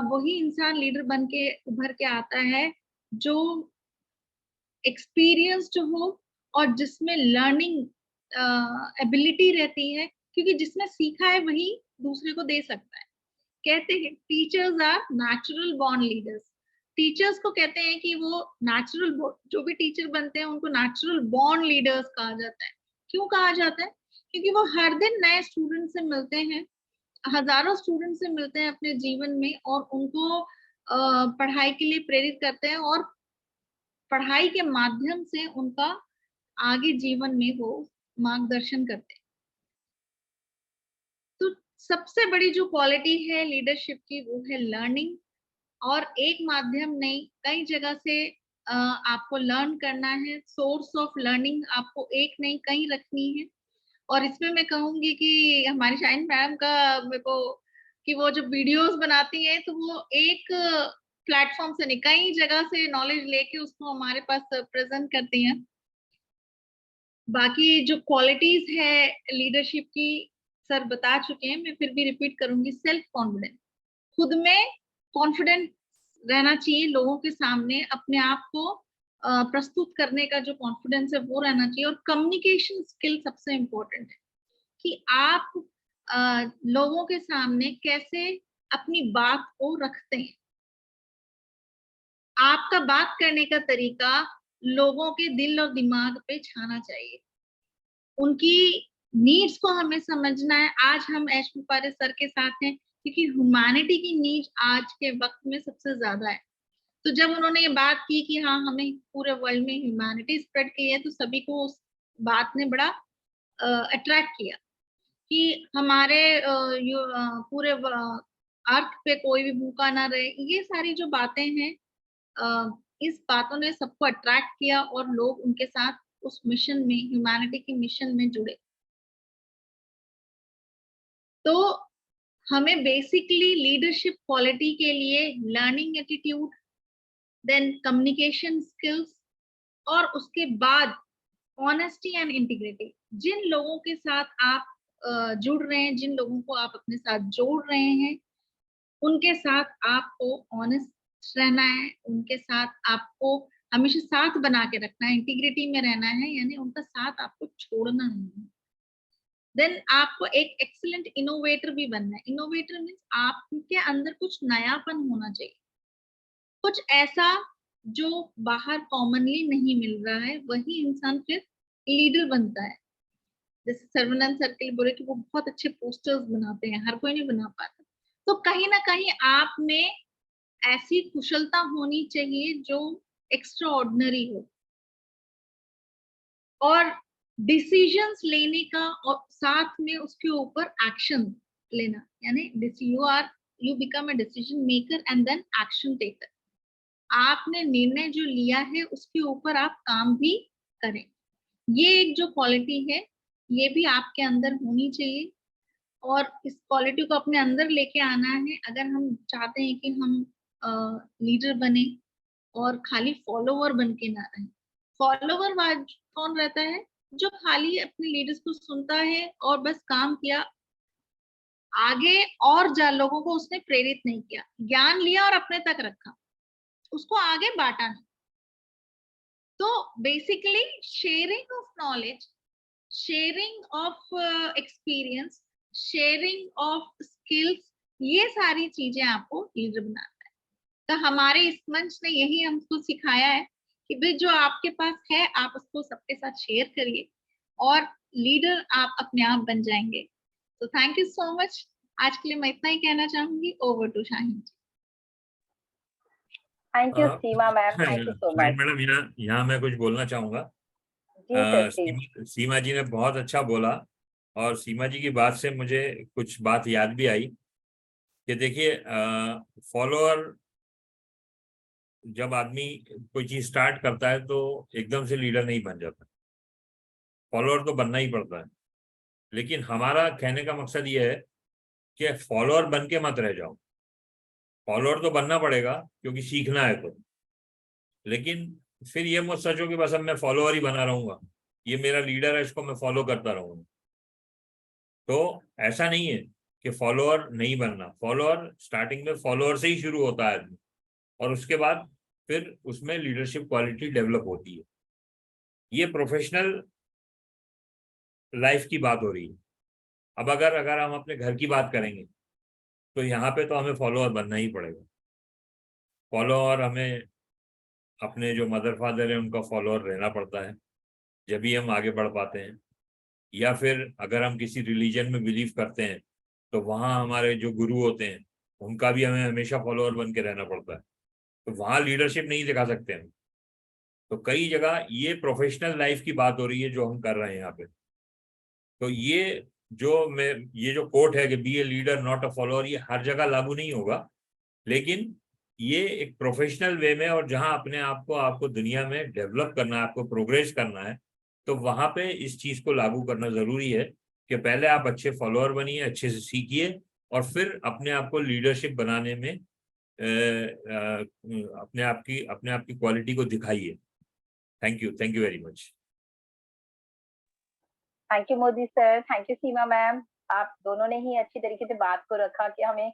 वही इंसान लीडर बन के उभर के आता है जो एक्सपीरियंस्ड हो और जिसमें लर्निंग एबिलिटी रहती है, क्योंकि जिसने सीखा है वही दूसरे को दे सकता है। कहते हैं teachers are natural born leaders. Teachers को कहते हैं कि वो नेचुरल, जो भी टीचर बनते हैं उनको नेचुरल बॉर्न लीडर्स कहा जाता है। क्यों कहा जाता है? क्योंकि वो हर दिन नए स्टूडेंट से मिलते हैं, हजारों स्टूडेंट से मिलते हैं अपने जीवन में, और उनको पढ़ाई के लिए प्रेरित करते हैं, और पढ़ाई के माध्यम से उनका आगे जीवन में वो मार्गदर्शन करते हैं। तो सबसे बड़ी जो क्वालिटी है लीडरशिप की वो है लर्निंग, और एक माध्यम नहीं, कई जगह से आपको लर्न करना है। सोर्स ऑफ लर्निंग आपको एक नहीं कई रखनी है। और इसमें मैं कहूंगी कि हमारी शाइन मैम का मेरे को कि वो जो वीडियोस बनाती है तो वो एक प्लेटफॉर्म से नहीं, कई जगह से नॉलेज लेके उसको हमारे पास प्रेजेंट करती हैं। बाकी जो क्वालिटीज है लीडरशिप की सर बता चुके हैं, मैं फिर भी रिपीट करूंगी। सेल्फ कॉन्फिडेंस, खुद में कॉन्फिडेंट रहना चाहिए, लोगों के सामने अपने आप को प्रस्तुत करने का जो कॉन्फिडेंस है वो रहना चाहिए। और कम्युनिकेशन स्किल सबसे इम्पोर्टेंट है कि आप लोगों के सामने कैसे अपनी बात को रखते हैं। आपका बात करने का तरीका लोगों के दिल और दिमाग पे छाना चाहिए। उनकी नीड्स को हमें समझना है। आज हम ऐश मुफारिस सर के साथ हैं क्योंकि ह्यूमैनिटी की नीड्स आज के वक्त में सबसे ज्यादा है। तो जब उन्होंने ये बात की कि हाँ हमें पूरे वर्ल्ड में ह्यूमैनिटी स्प्रेड की है, तो सभी को उस बात ने बड़ा अट्रैक्ट किया कि हमारे पूरे अर्थ पे कोई भी भूखा ना रहे, ये सारी जो बातें हैं, इस बातों ने सबको अट्रैक्ट किया और लोग उनके साथ उस मिशन में, ह्यूमैनिटी की मिशन में जुड़े। तो हमें बेसिकली लीडरशिप क्वालिटी के लिए learning attitude, then communication skills, और उसके बाद ऑनेस्टी एंड इंटीग्रिटी। जिन लोगों के साथ आप जुड़ रहे हैं, जिन लोगों को आप अपने साथ जोड़ रहे हैं, उनके साथ आपको ऑनेस्ट रहना है, उनके साथ आपको हमेशा साथ बना के रखना है, इंटीग्रिटी में रहना है, यानी उनका साथ आपको छोड़ना नहीं है। देन आपको एक एक्सीलेंट इनोवेटर भी बनना है। इनोवेटर मीन्स आपके अंदर कुछ नयापन होना चाहिए, कुछ ऐसा जो बाहर कॉमनली नहीं मिल रहा है, वही इंसान फिर लीडर बनता है। जैसे सर्वनंद सर के लिए बोले कि वो बहुत अच्छे पोस्टर्स बनाते हैं, हर कोई नहीं बना पाता। तो कहीं ना कहीं आप में ऐसी कुशलता होनी चाहिए जो एक्स्ट्रा ऑर्डिनरी हो, और डिसीजंस लेने का, और साथ में उसके ऊपर एक्शन लेना, यानी you become a decision maker and then action taker. आपने निर्णय जो लिया है उसके ऊपर आप काम भी करें। ये एक जो क्वालिटी है, ये भी आपके अंदर होनी चाहिए, और इस क्वालिटी को अपने अंदर लेके आना है अगर हम चाहते हैं कि हम लीडर बने और खाली फॉलोवर बन के ना रहे। फॉलोवर कौन रहता है? जो खाली अपने लीडर्स को सुनता है और बस काम किया, आगे और लोगों को उसने प्रेरित नहीं किया, ज्ञान लिया और अपने तक रखा, उसको आगे बांटा नहीं। तो basically sharing of knowledge, sharing of experience, sharing of skills, ये सारी चीजें आपको लीडर बनाता है। तो हमारे इस मंच ने यही हमको सिखाया है कि भाई जो आपके पास है आप उसको सबके साथ शेयर करिए, और लीडर आप अपने आप बन जाएंगे। तो थैंक यू सो मच। आज के लिए मैं इतना ही कहना चाहूंगी। Over to Shaheen ji. Thank you Seema ma'am, thank you so much. Madam, यहाँ मैं कुछ बोलना चाहूंगा। जी सर, प्लीज। सीमा जी ने बहुत अच्छा बोला, और सीमा जी की बात से मुझे कुछ बात याद भी आई कि देखिए, फॉलोअर जब आदमी कोई चीज स्टार्ट करता है तो एकदम से लीडर नहीं बन जाता, फॉलोअर तो बनना ही पड़ता है। लेकिन हमारा कहने का मकसद ये है कि फॉलोअर बन के मत रह जाओ। फॉलोअर तो बनना पड़ेगा क्योंकि सीखना है तो, लेकिन फिर ये मत सोचो कि बस अब मैं फॉलोअर ही बना रहूंगा, ये मेरा लीडर है, इसको मैं फॉलो करता रहूंगा। तो ऐसा नहीं है कि फॉलोअर नहीं बनना। फॉलोअर स्टार्टिंग में फॉलोअर से ही शुरू होता है आदमी, और उसके बाद फिर उसमें लीडरशिप क्वालिटी डेवलप होती है। ये प्रोफेशनल लाइफ की बात हो रही है। अब अगर हम अपने घर की बात करेंगे तो यहाँ पे तो हमें फॉलोअर बनना ही पड़ेगा। फॉलोअर हमें अपने जो मदर फादर है उनका फॉलोअर रहना पड़ता है, जब भी हम आगे बढ़ पाते हैं। या फिर अगर हम किसी रिलीजन में बिलीव करते हैं तो वहाँ हमारे जो गुरु होते हैं उनका भी हमें हमेशा फॉलोअर बन के रहना पड़ता है, तो वहाँ लीडरशिप नहीं दिखा सकते हम। तो कई जगह ये प्रोफेशनल लाइफ की बात हो रही है जो हम कर रहे हैं यहाँ पे। तो ये जो कोट है कि be a leader not a follower, ये हर जगह लागू नहीं होगा, लेकिन ये एक प्रोफेशनल वे में, और जहां अपने आप को आपको दुनिया में डेवलप करना है, आपको प्रोग्रेस करना है, तो वहां पे इस चीज को लागू करना जरूरी है कि पहले आप अच्छे फॉलोअर बनिए, अच्छे से सीखिए, और फिर अपने आप को लीडरशिप बनाने में अपने आप की क्वालिटी को दिखाइए। Thank you very much. Thank you Modi sir, thank you Seema ma'am. आप दोनों ने ही अच्छी तरीके से बात को रखा कि हमें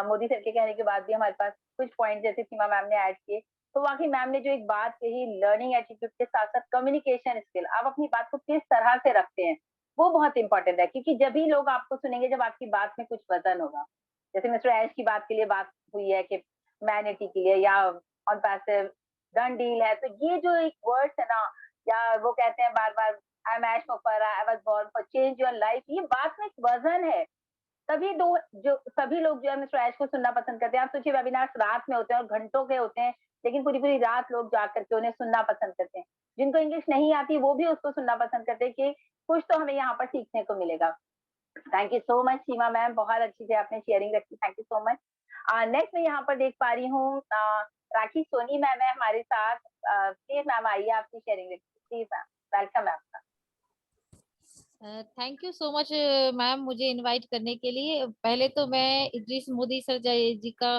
मोदी सर के कहने के बाद भी हमारे पास कुछ पॉइंट जैसे सीमा मैम ने ऐड किए। तो वाकई मैम ने जो एक बात कही, लर्निंग एटीट्यूड के साथ साथ कम्युनिकेशन स्किल, आप अपनी बात को किस तरह से रखते हैं वो बहुत इंपॉर्टेंट है, क्योंकि जब भी लोग आपको सुनेंगे जब आपकी बात में कुछ वजन होगा। जैसे मिस्टर ऐश की बात के लिए बात हुई है कि मैनिटी के लिए या ऑन पैसिव डन डील है, तो ये जो एक वर्ड्स है ना, या वो कहते हैं बार बार आई एम ऐश मोफरा, I was born for change your life, ये बात में एक वजन है। तभी सभी लोग जो है मिस्टर ऐश को सुनना पसंद करते हैं। आप सोचिए वेबिनार्स रात में होते हैं और घंटों के होते हैं, लेकिन पूरी पूरी रात लोग जाकर के उन्हें सुनना पसंद करते हैं। जिनको इंग्लिश नहीं आती वो भी उसको सुनना पसंद करते हैं कि कुछ तो हमें यहाँ पर सीखने को मिलेगा। Thank you so much Seema ma'am, बहुत अच्छी से आपने शेयरिंग रखी, thank you so much. Next मैं यहाँ पर देख पा रही हूँ राखी सोनी मैम है हमारे साथ। प्लीज मैम आइए, आपकी शेयरिंग रखिए प्लीज मैम, वेलकम है आपका। Thank you so much ma'am मुझे इनवाइट करने के लिए। पहले तो मैं इद्रिस मोदी सर जी का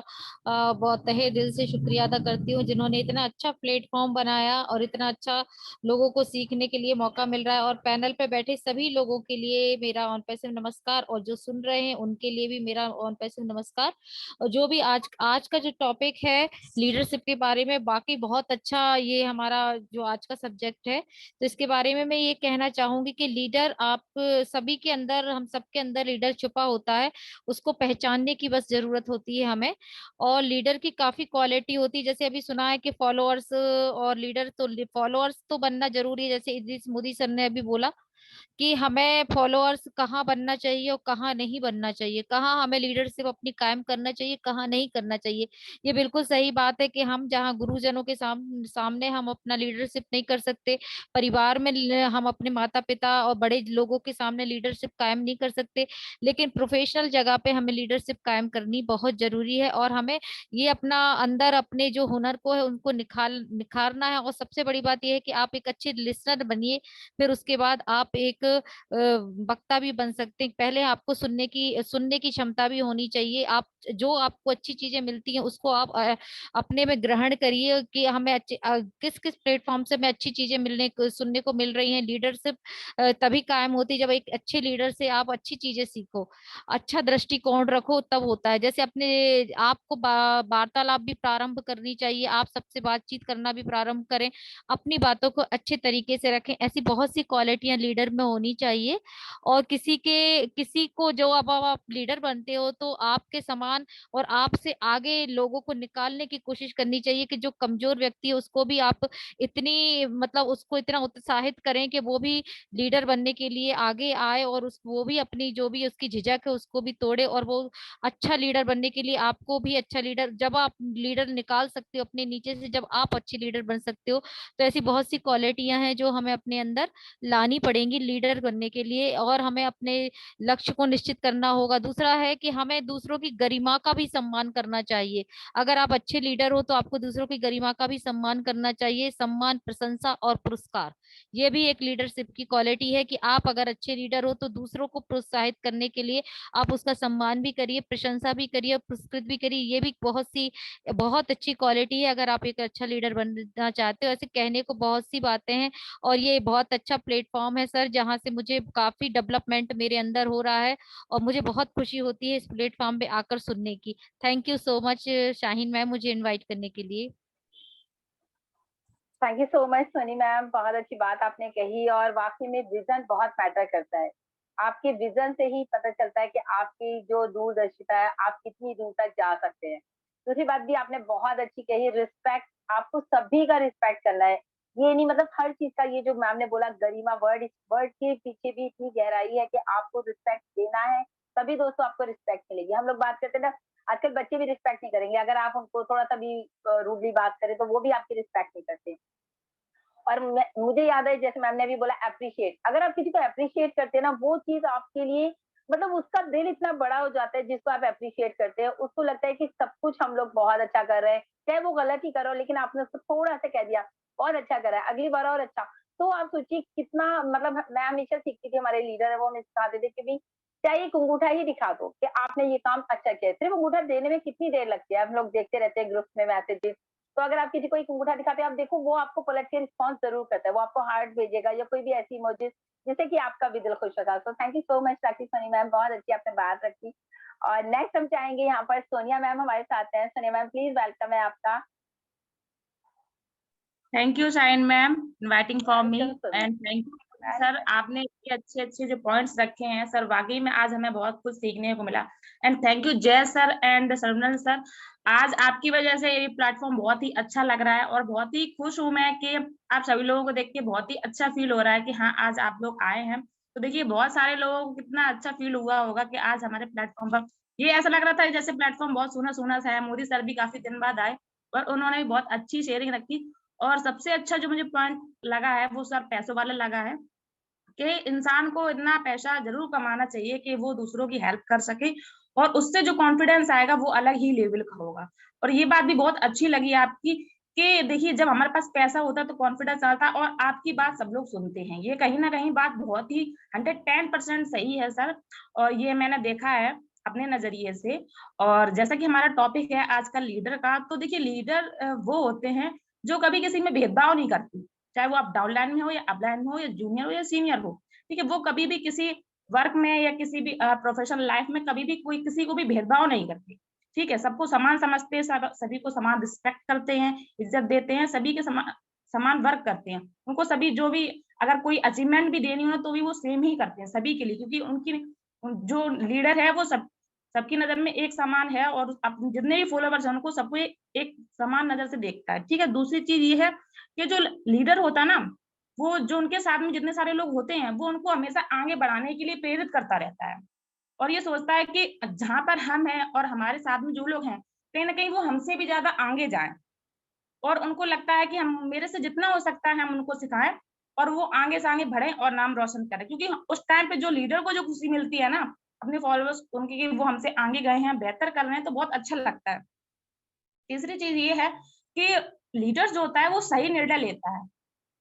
बहुत तहे दिल से शुक्रिया अदा करती हूँ, जिन्होंने इतना अच्छा प्लेटफॉर्म बनाया और इतना अच्छा लोगों को सीखने के लिए मौका मिल रहा है। और पैनल पे बैठे सभी लोगों के लिए मेरा ऑन पैसिव नमस्कार, और जो सुन रहे हैं उनके लिए भी मेरा ऑन पैसिव नमस्कार। और जो भी आज का जो टॉपिक है लीडरशिप के बारे में, बाकी बहुत अच्छा ये हमारा जो आज का सब्जेक्ट है, तो इसके बारे में मैं ये कहना चाहूंगी कि लीडर आप सभी के अंदर, हम सबके अंदर लीडर छुपा होता है, उसको पहचानने की बस जरूरत होती है हमें। और लीडर की काफी क्वालिटी होती है, जैसे अभी सुना है कि फॉलोअर्स और लीडर, तो फॉलोअर्स तो बनना जरूरी है, जैसे इद्रिस मोदी सर ने अभी बोला कि हमें फॉलोअर्स कहाँ बनना चाहिए और कहाँ नहीं बनना चाहिए, कहाँ हमें लीडरशिप अपनी कायम करना चाहिए, कहाँ नहीं करना चाहिए। ये बिल्कुल सही बात है कि हम जहाँ गुरुजनों के सामने हम अपना लीडरशिप नहीं कर सकते, परिवार में हम अपने माता पिता और बड़े लोगों के सामने लीडरशिप कायम नहीं कर सकते, लेकिन प्रोफेशनल जगह पे हमें लीडरशिप कायम करनी बहुत जरूरी है। और हमें ये अपना अंदर अपने जो हुनर को है उनको निखारना है। और सबसे बड़ी बात यह है कि आप एक अच्छे लिसनर बनिए, फिर उसके बाद आप एक वक्ता भी बन सकते हैं। पहले आपको सुनने की क्षमता भी होनी चाहिए। आप जो आपको अच्छी चीजें मिलती हैं उसको आप अपने में ग्रहण करिए कि हमें अच्छे किस किस प्लेटफॉर्म से हमें अच्छी चीजें सुनने को मिल रही हैं। लीडरशिप तभी कायम होती है जब एक अच्छे लीडर से आप अच्छी चीजें सीखो, अच्छा दृष्टिकोण रखो, तब होता है। जैसे अपने आपको वार्तालाप भी प्रारंभ करनी चाहिए, आप सबसे बातचीत करना भी प्रारंभ करें, अपनी बातों को अच्छे तरीके से रखें। ऐसी बहुत सी क्वालिटियां लीडर में होनी चाहिए। और किसी को जो अब आप लीडर बनते हो तो आपके समान और आपसे आगे लोगों को निकालने की कोशिश करनी चाहिए कि जो कमजोर व्यक्ति है उसको भी आप इतनी मतलब उसको इतना उत्साहित करें कि वो भी लीडर बनने के लिए आगे आए, और वो भी अपनी जो भी उसकी झिझक है उसको भी तोड़े, और वो अच्छा लीडर बनने के लिए आपको भी अच्छा लीडर, जब आप लीडर निकाल सकते हो अपने नीचे से, जब आप अच्छे लीडर बन सकते हो, तो ऐसी बहुत सी क्वालिटियां हैं जो हमें अपने अंदर लानी पड़ेंगी लीडर बनने के लिए। और हमें अपने लक्ष्य को निश्चित करना होगा। दूसरा है कि हमें दूसरों की गरिमा का भी सम्मान करना चाहिए। अगर आप अच्छे लीडर हो तो आपको दूसरों की गरिमा का भी सम्मान करना चाहिए। सम्मान, प्रशंसा और पुरस्कार, ये भी एक लीडरशिप की क्वालिटी है कि आप अगर अच्छे लीडर हो तो दूसरों को प्रोत्साहित करने के लिए आप उसका सम्मान भी करिए, प्रशंसा भी करिए, पुरस्कृत भी करिए। ये भी बहुत अच्छी क्वालिटी है अगर आप एक अच्छा लीडर बनना चाहते हो। ऐसे कहने को बहुत सी बातें हैं, और ये बहुत अच्छा प्लेटफॉर्म है सर, जहाँ से मुझे काफी डेवलपमेंट मेरे अंदर हो रहा है, और मुझे बहुत खुशी होती है इस प्लेटफॉर्म पे आकर सुनने की। Thank you so much Shaheen ma'am मुझे इनवाइट करने के लिए। Thank you so much Soni ma'am, बहुत अच्छी बात आपने कही। और वाकई में विजन बहुत मैटर करता है। आपके विजन से ही पता चलता है कि आपकी जो दूरदर्शिता है, आप कितनी दूर तक जा सकते हैं। दूसरी बात भी आपने बहुत अच्छी कही, रिस्पेक्ट, आपको सभी का रिस्पेक्ट करना है। ये नहीं मतलब हर चीज का, ये जो मैम ने बोला गरिमा वर्ड, इस वर्ड के पीछे भी इतनी गहराई है कि आपको रिस्पेक्ट देना है, तभी दोस्तों आपको रिस्पेक्ट मिलेगी। हम लोग बात करते हैं ना, आजकल बच्चे भी रिस्पेक्ट नहीं करेंगे, अगर आप उनको थोड़ा सा भी रूडली बात करें तो वो भी आपकी रिस्पेक्ट नहीं करते। और मुझे याद है जैसे मैम ने भी बोला अप्रिशिएट, अगर आप किसी को अप्रिशिएट करते हैं ना, वो चीज आपके लिए मतलब उसका दिल इतना बड़ा हो जाता है जिसको आप अप्रिशिएट करते हैं, उसको लगता है कि सब कुछ हम लोग बहुत अच्छा कर रहे हैं, चाहे वो गलत ही करो, लेकिन आपने उसको थोड़ा सा कह दिया बहुत अच्छा करा है, अगली बार और अच्छा। तो आप सोचिए कितना, मतलब मैं हमेशा सीखती थी, हमारे लीडर है वो हमें सिखाते थे कि भाई चाहे एक अंगूठा ही दिखा दो कि आपने ये काम अच्छा किया, सिर्फ अंगूठा देने में कितनी देर लगती है, हम लोग देखते रहते हैं ग्रुप्स में मैसेजेस। तो अगर आप किसी को एक अंगूठा दिखाते हैं, आप देखो वो आपको पलट के रिस्पॉन्स जरूर करता है, वो आपको हार्ट भेजेगा या कोई भी ऐसी इमोजीज जिससे कि आपका भी दिल खुश होगा। So thank you so much Rakhi Soni ma'am, बहुत अच्छी आपने बात रखी। और नेक्स्ट हम चाहेंगे यहाँ पर सोनिया मैम हमारे साथ हैं। सोनिया मैम प्लीज, वेलकम है आपका। Thank you Shaheen ma'am inviting for me, Welcome, and thank you sir, आपने इतने अच्छे अच्छे जो पॉइंट्स रखे हैं सर, वाकई में आज हमें बहुत कुछ सीखने को मिला। एंड थैंक यू जय सर एंड सरवनन सर, आज आपकी वजह से ये प्लेटफॉर्म बहुत ही अच्छा लग रहा है, और बहुत ही खुश हूं मैं कि आप सभी लोगों को देख के बहुत ही अच्छा फील हो रहा है कि हाँ आज आप लोग आए हैं। तो देखिए बहुत सारे लोगों को कितना अच्छा फील हुआ होगा कि आज हमारे प्लेटफॉर्म पर ये ऐसा लग रहा था जैसे प्लेटफॉर्म बहुत सोना सोना सा है। मोदी सर भी काफी दिन बाद आए और उन्होंने भी बहुत अच्छी शेयरिंग रखी। और सबसे अच्छा जो मुझे पॉइंट लगा है वो सर पैसों वाला लगा है कि इंसान को इतना पैसा जरूर कमाना चाहिए कि वो दूसरों की हेल्प कर सके, और उससे जो कॉन्फिडेंस आएगा वो अलग ही लेवल का होगा। और ये बात भी बहुत अच्छी लगी आपकी कि देखिए जब हमारे पास पैसा होता है तो कॉन्फिडेंस आता है और आपकी बात सब लोग सुनते हैं। ये कहीं ना कहीं बात बहुत ही 110% सही है सर, और ये मैंने देखा है अपने नजरिए से। और जैसा कि हमारा टॉपिक है आज का लीडर का, तो देखिए लीडर वो होते हैं जो कभी किसी में भेदभाव नहीं करते, चाहे वो आप डाउनलाइन में हो या अपलाइन में हो या जूनियर हो या सीनियर हो, ठीक है। वो कभी भी किसी वर्क में या किसी भी प्रोफेशनल लाइफ में कभी भी कोई किसी को भी भेदभाव नहीं करते, ठीक है। सबको समान समझते हैं, सभी को समान रिस्पेक्ट करते हैं, इज्जत देते हैं, सभी के समान वर्क करते हैं। उनको सभी जो भी अगर कोई अचीवमेंट भी देनी हो तो भी वो सेम ही करते हैं सभी के लिए, क्योंकि उनकी जो लीडर है वो सबकी नजर में एक समान है, और जितने भी फॉलोवर्स हैं उनको सबको एक समान नजर से देखता है, ठीक है। दूसरी चीज ये है कि जो लीडर होता है ना, वो जो उनके साथ में जितने सारे लोग होते हैं वो उनको हमेशा आगे बढ़ाने के लिए प्रेरित करता रहता है, और ये सोचता है कि जहां पर हम हैं और हमारे साथ में जो लोग हैं कहीं ना कहीं वो हमसे भी ज्यादा आगे जाएं, और उनको लगता है कि हम मेरे से जितना हो सकता है हम उनको सिखाएं और वो आगे से आगे बढ़े और नाम रोशन करें, क्योंकि उस टाइम पे जो लीडर को जो खुशी मिलती है ना अपने फॉलोअर्स उनकी कि वो हमसे आगे गए हैं, बेहतर कर रहे हैं, तो बहुत अच्छा लगता है। तीसरी चीज ये है कि लीडर जो होता है वो सही निर्णय लेता है,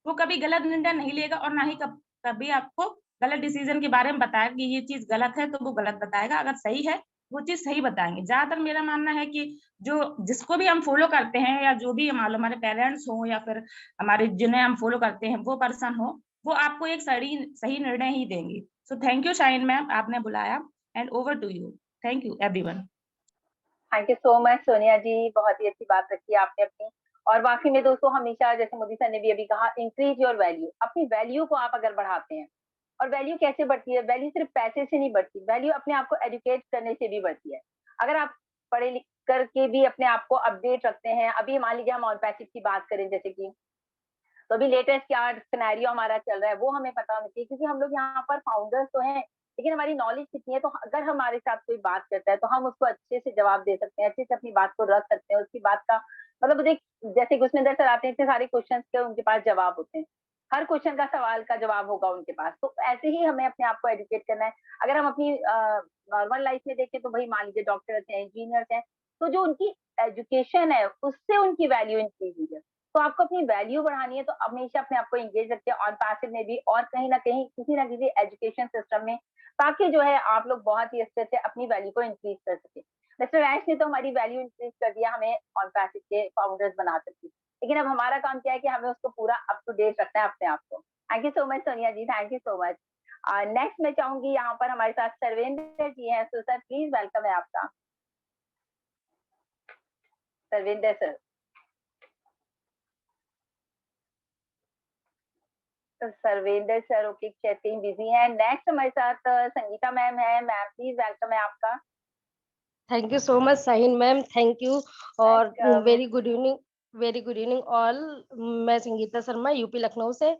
वो कभी गलत निर्णय नहीं लेगा, और ना ही कभी आपको गलत डिसीजन के बारे में बताएगा कि ये चीज गलत है तो वो गलत बताएगा, अगर सही है वो चीज सही बताएंगे। ज्यादातर मेरा मानना है कि जो जिसको भी हम फॉलो करते हैं या जो भी मान लो हमारे पेरेंट्स हो या फिर हमारे जिन्हें हम फॉलो करते हैं वो पर्सन हो, वो आपको एक सही निर्णय ही देंगे। So thank you Shaheen ma'am, आपने बुलाया, and over to you. Thank you everyone. Thank you so much Sonia ji, बहुत ही अच्छी बात रखी है आपने अपनी। और वाकई में दोस्तों हमेशा जैसे मोदी सर ने भी अभी कहा, इंक्रीज योर वैल्यू। अपनी वैल्यू को आप अगर बढ़ाते हैं, और वैल्यू कैसे बढ़ती है? वैल्यू सिर्फ पैसे से नहीं बढ़ती, वैल्यू अपने आप को एजुकेट करने से भी बढ़ती है। अगर आप पढ़े लिख करके भी अपने आप को अपडेट रखते हैं, अभी मान लीजिए हम ऑन पैसिव की बात करें जैसे कि, तो अभी लेटेस्ट क्या सिनेरियो हमारा चल रहा है वो हमें पता होना चाहिए, क्योंकि हम लोग यहाँ पर फाउंडर्स तो हैं लेकिन हमारी नॉलेज कितनी है। तो अगर हमारे साथ कोई बात करता है तो हम उसको अच्छे से जवाब दे सकते हैं, अच्छे से अपनी बात को रख सकते हैं, उसकी बात का मतलब देख, जैसे गुस्मिंदर सर आते हैं इतने सारे क्वेश्चन के उनके पास जवाब होते हैं, हर क्वेश्चन का सवाल का जवाब होगा उनके पास। तो ऐसे ही हमें अपने आप को एजुकेट करना है। अगर हम अपनी नॉर्मल लाइफ में देखें तो भाई मान लीजिए डॉक्टर्स हैं, इंजीनियर्स हैं, तो जो उनकी एजुकेशन है उससे उनकी वैल्यू इंक्रीज हुई है। तो आपको अपनी वैल्यू बढ़ानी है तो हमेशा अपने आप को एंगेज रखिए ऑन पैसिव में भी, और कहीं ना कहीं किसी ना किसी एजुकेशन सिस्टम में, ताकि जो है आप लोग बहुत ही अच्छे से अपनी वैल्यू को इंक्रीज कर सके। मिस्टर रैश ने तो हमारी वैल्यू इंक्रीज कर दिया, हमें ऑन पैसिव के फाउंडर्स बना सकती, लेकिन अब हमारा काम क्या है कि हमें उसको पूरा अप टू डेट रखना है अपने आप को। Thank you so much Sonia ji, thank you so much. Next मैं चाहूंगी यहाँ पर हमारे साथ सर्वेंद्र जी हैं, तो सर प्लीज वेलकम है आपका। Sarvendra sir, Sarvendra sir okay checking busy है। नेक्स्ट हमारे साथ संगीता मैम है, मैम प्लीज वेलकम है आपका। Thank you so much Sahin ma'am, thank you, और वेरी गुड इवनिंग ऑल। मैं संगीता शर्मा यूपी लखनऊ से,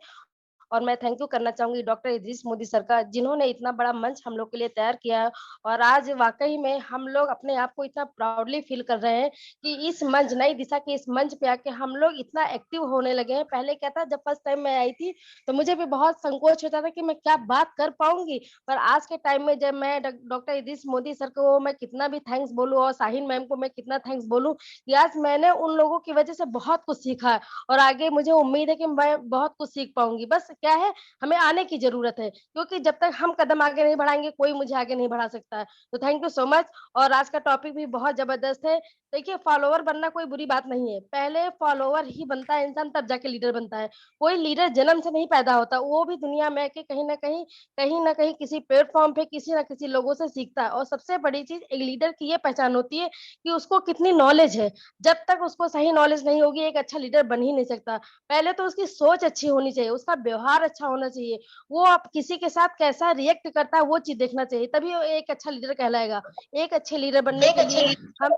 और मैं थैंक यू करना चाहूंगी डॉक्टर इद्रिस मोदी सर का, जिन्होंने इतना बड़ा मंच हम लोग के लिए तैयार किया है। और आज वाकई में हम लोग अपने आप को इतना प्राउडली फील कर रहे हैं कि इस मंच, नई दिशा के इस मंच पे आके हम लोग इतना एक्टिव होने लगे हैं। पहले क्या था, जब फर्स्ट टाइम मैं आई थी तो मुझे भी बहुत संकोच होता था कि मैं क्या बात कर पाऊंगी, पर आज के टाइम में जब मैं डॉक्टर इद्रिस मोदी सर को मैं कितना भी थैंक्स बोलूं और साहिन मैम को मैं कितना थैंक्स बोलूं कि आज मैंने उन लोगों की वजह से बहुत कुछ सीखा है, और आगे मुझे उम्मीद है कि मैं बहुत कुछ सीख पाऊंगी। बस क्या है, हमें आने की जरूरत है, क्योंकि जब तक हम कदम आगे नहीं बढ़ाएंगे कोई मुझे आगे नहीं बढ़ा सकता है। तो थैंक यू सो मच। और आज का टॉपिक भी बहुत जबरदस्त है। देखिए, फॉलोवर बनना कोई बुरी बात नहीं है, पहले फॉलोवर ही बनता है इंसान, तब जाके लीडर बनता है। कोई लीडर जन्म से नहीं पैदा होता, वो भी दुनिया में के कहीं ना कहीं किसी प्लेटफॉर्म पे किसी ना किसी लोगों से सीखता है। और सबसे बड़ी चीज एक लीडर की ये पहचान होती है कि उसको कितनी नॉलेज है। जब तक उसको सही नॉलेज नहीं होगी एक अच्छा लीडर बन ही नहीं सकता। पहले तो उसकी सोच अच्छी होनी चाहिए, उसका व्यवहार अच्छा होना चाहिए, वो आप किसी के साथ कैसा रिएक्ट करता है वो चीज देखना चाहिए, तभी वो एक अच्छा लीडर कहलाएगा। एक अच्छे लीडर बनने के लिए हम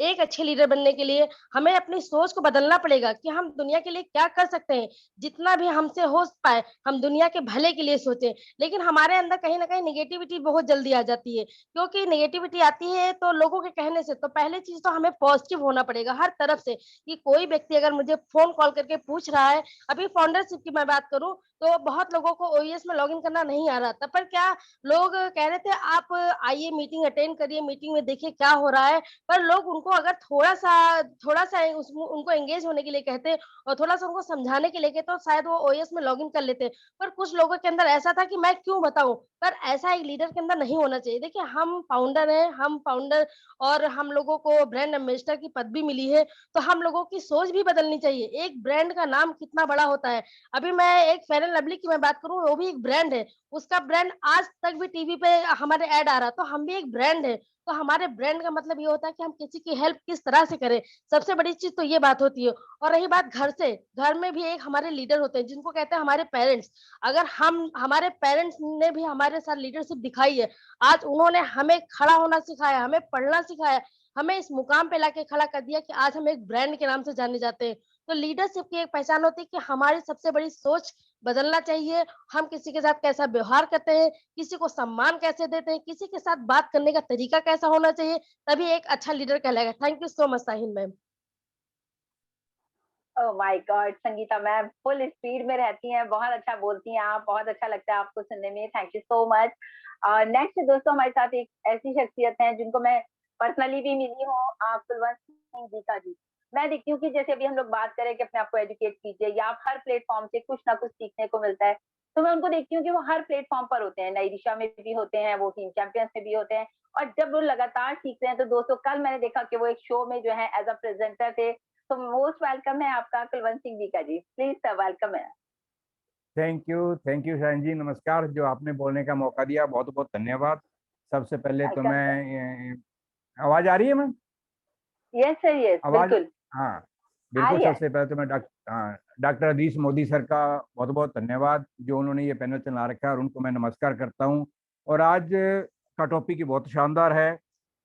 एक अच्छे लीडर बनने के लिए हमें अपनी सोच को बदलना पड़ेगा कि हम दुनिया के लिए क्या कर सकते हैं। जितना भी हमसे हो पाए हम दुनिया के भले के लिए सोचें, लेकिन हमारे अंदर कहीं ना कहीं नेगेटिविटी बहुत जल्दी आ जाती है, क्योंकि नेगेटिविटी आती है तो लोगों के कहने से। तो पहले चीज तो हमें पॉजिटिव होना पड़ेगा हर तरफ से, कि कोई व्यक्ति अगर मुझे फोन कॉल करके पूछ रहा है, अभी फाउंडरशिप की मैं बात करूं तो बहुत लोगों को ओईएस में लॉगिन करना नहीं आ रहा था, पर क्या लोग कह रहे थे आप आइए मीटिंग अटेंड करिए, मीटिंग में देखिए क्या हो रहा है। पर लोग उनको अगर थोड़ा सा उनको एंगेज होने के लिए कहते और थोड़ा सा उनको समझाने के लिए कहते तो शायद वो ओएस में लॉगिन कर लेते। पर कुछ लोगों के अंदर ऐसा था कि मैं क्यों बताऊं, पर ऐसा एक लीडर के अंदर नहीं होना चाहिए। देखिए हम फाउंडर हैं, हम फाउंडर और हम लोगों को ब्रांड एम्बेसडर की पदवी मिली है, तो हम लोगों की सोच भी बदलनी चाहिए। एक ब्रांड का नाम कितना बड़ा होता है। अभी मैं एक फेयर एंड लवली की मैं बात करूं, वो भी एक ब्रांड है, उसका ब्रांड आज तक भी टीवी पे हमारे ऐड आ रहा है, तो हम भी एक ब्रांड है। तो हमारे ब्रांड का मतलब ये होता है कि हम किसी की हेल्प किस तरह से करें, सबसे बड़ी चीज तो ये बात होती है। और रही बात घर से, घर में भी एक हमारे लीडर होते हैं जिनको कहते हैं हमारे पेरेंट्स। अगर हम हमारे पेरेंट्स ने भी हमारे साथ लीडरशिप दिखाई है, आज उन्होंने हमें खड़ा होना सिखाया, हमें पढ़ना सिखाया, हमें इस मुकाम पे लाके खड़ा कर दिया कि आज हम एक ब्रांड के नाम से जाने जाते हैं। तो लीडरशिप की एक पहचान होती है कि हमारी सबसे बड़ी सोच बदलना चाहिए। हम किसी के साथ कैसा व्यवहार करते हैं, किसी को सम्मान कैसे देते हैं, किसी के साथ बात करने का तरीका कैसा होना चाहिए, तभी एक अच्छा लीडर कहलाएगा। Thank you so much Sahin ma'am. Oh my God, Sangeeta ma'am full speed में रहती हैं, बहुत अच्छा बोलती हैं आप, बहुत अच्छा लगता है आपको सुनने में। Thank you so much. Next दोस्तों हमारे साथ एक ऐसी शख्सियत है जिनको मैं पर्सनली भी मिली हूँ, कुलवंत सिंह जीका जी। मैं देखती हूँ कि जैसे अभी हम लोग बात करें कि अपने आप को एजुकेट कीजिए, या आप हर प्लेटफॉर्म से कुछ ना कुछ सीखने को मिलता है, तो मैं उनको देखती हूँ कि वो हर प्लेटफॉर्म पर होते हैं, नई दिशा में भी होते हैं, वो टीम चैंपियंस में भी होते हैं, और जब वो लगातार सीख रहे हैं तो दोस्तों कल मैंने देखा कि वो एक शो में जो है एज अ प्रेजेंटर थे। तो मोस्ट वेलकम है आपका कुलवंत सिंह जीका जी, प्लीज सर वेलकम है। थैंक यू शायन जी, नमस्कार। जो आपने बोलने का मौका दिया बहुत बहुत धन्यवाद। सबसे पहले तो वेलकम सर। मैं आवाज आ रही है मैम? यस सर, यस आवाज बिल्कुल हाँ आ बिल्कुल। रही है। सबसे पहले तो मैं डॉक्टर अदीस मोदी सर का बहुत बहुत धन्यवाद, जो उन्होंने ये पैनल चला रखा है, और उनको मैं नमस्कार करता हूँ। और आज का टॉपिक ही बहुत शानदार है।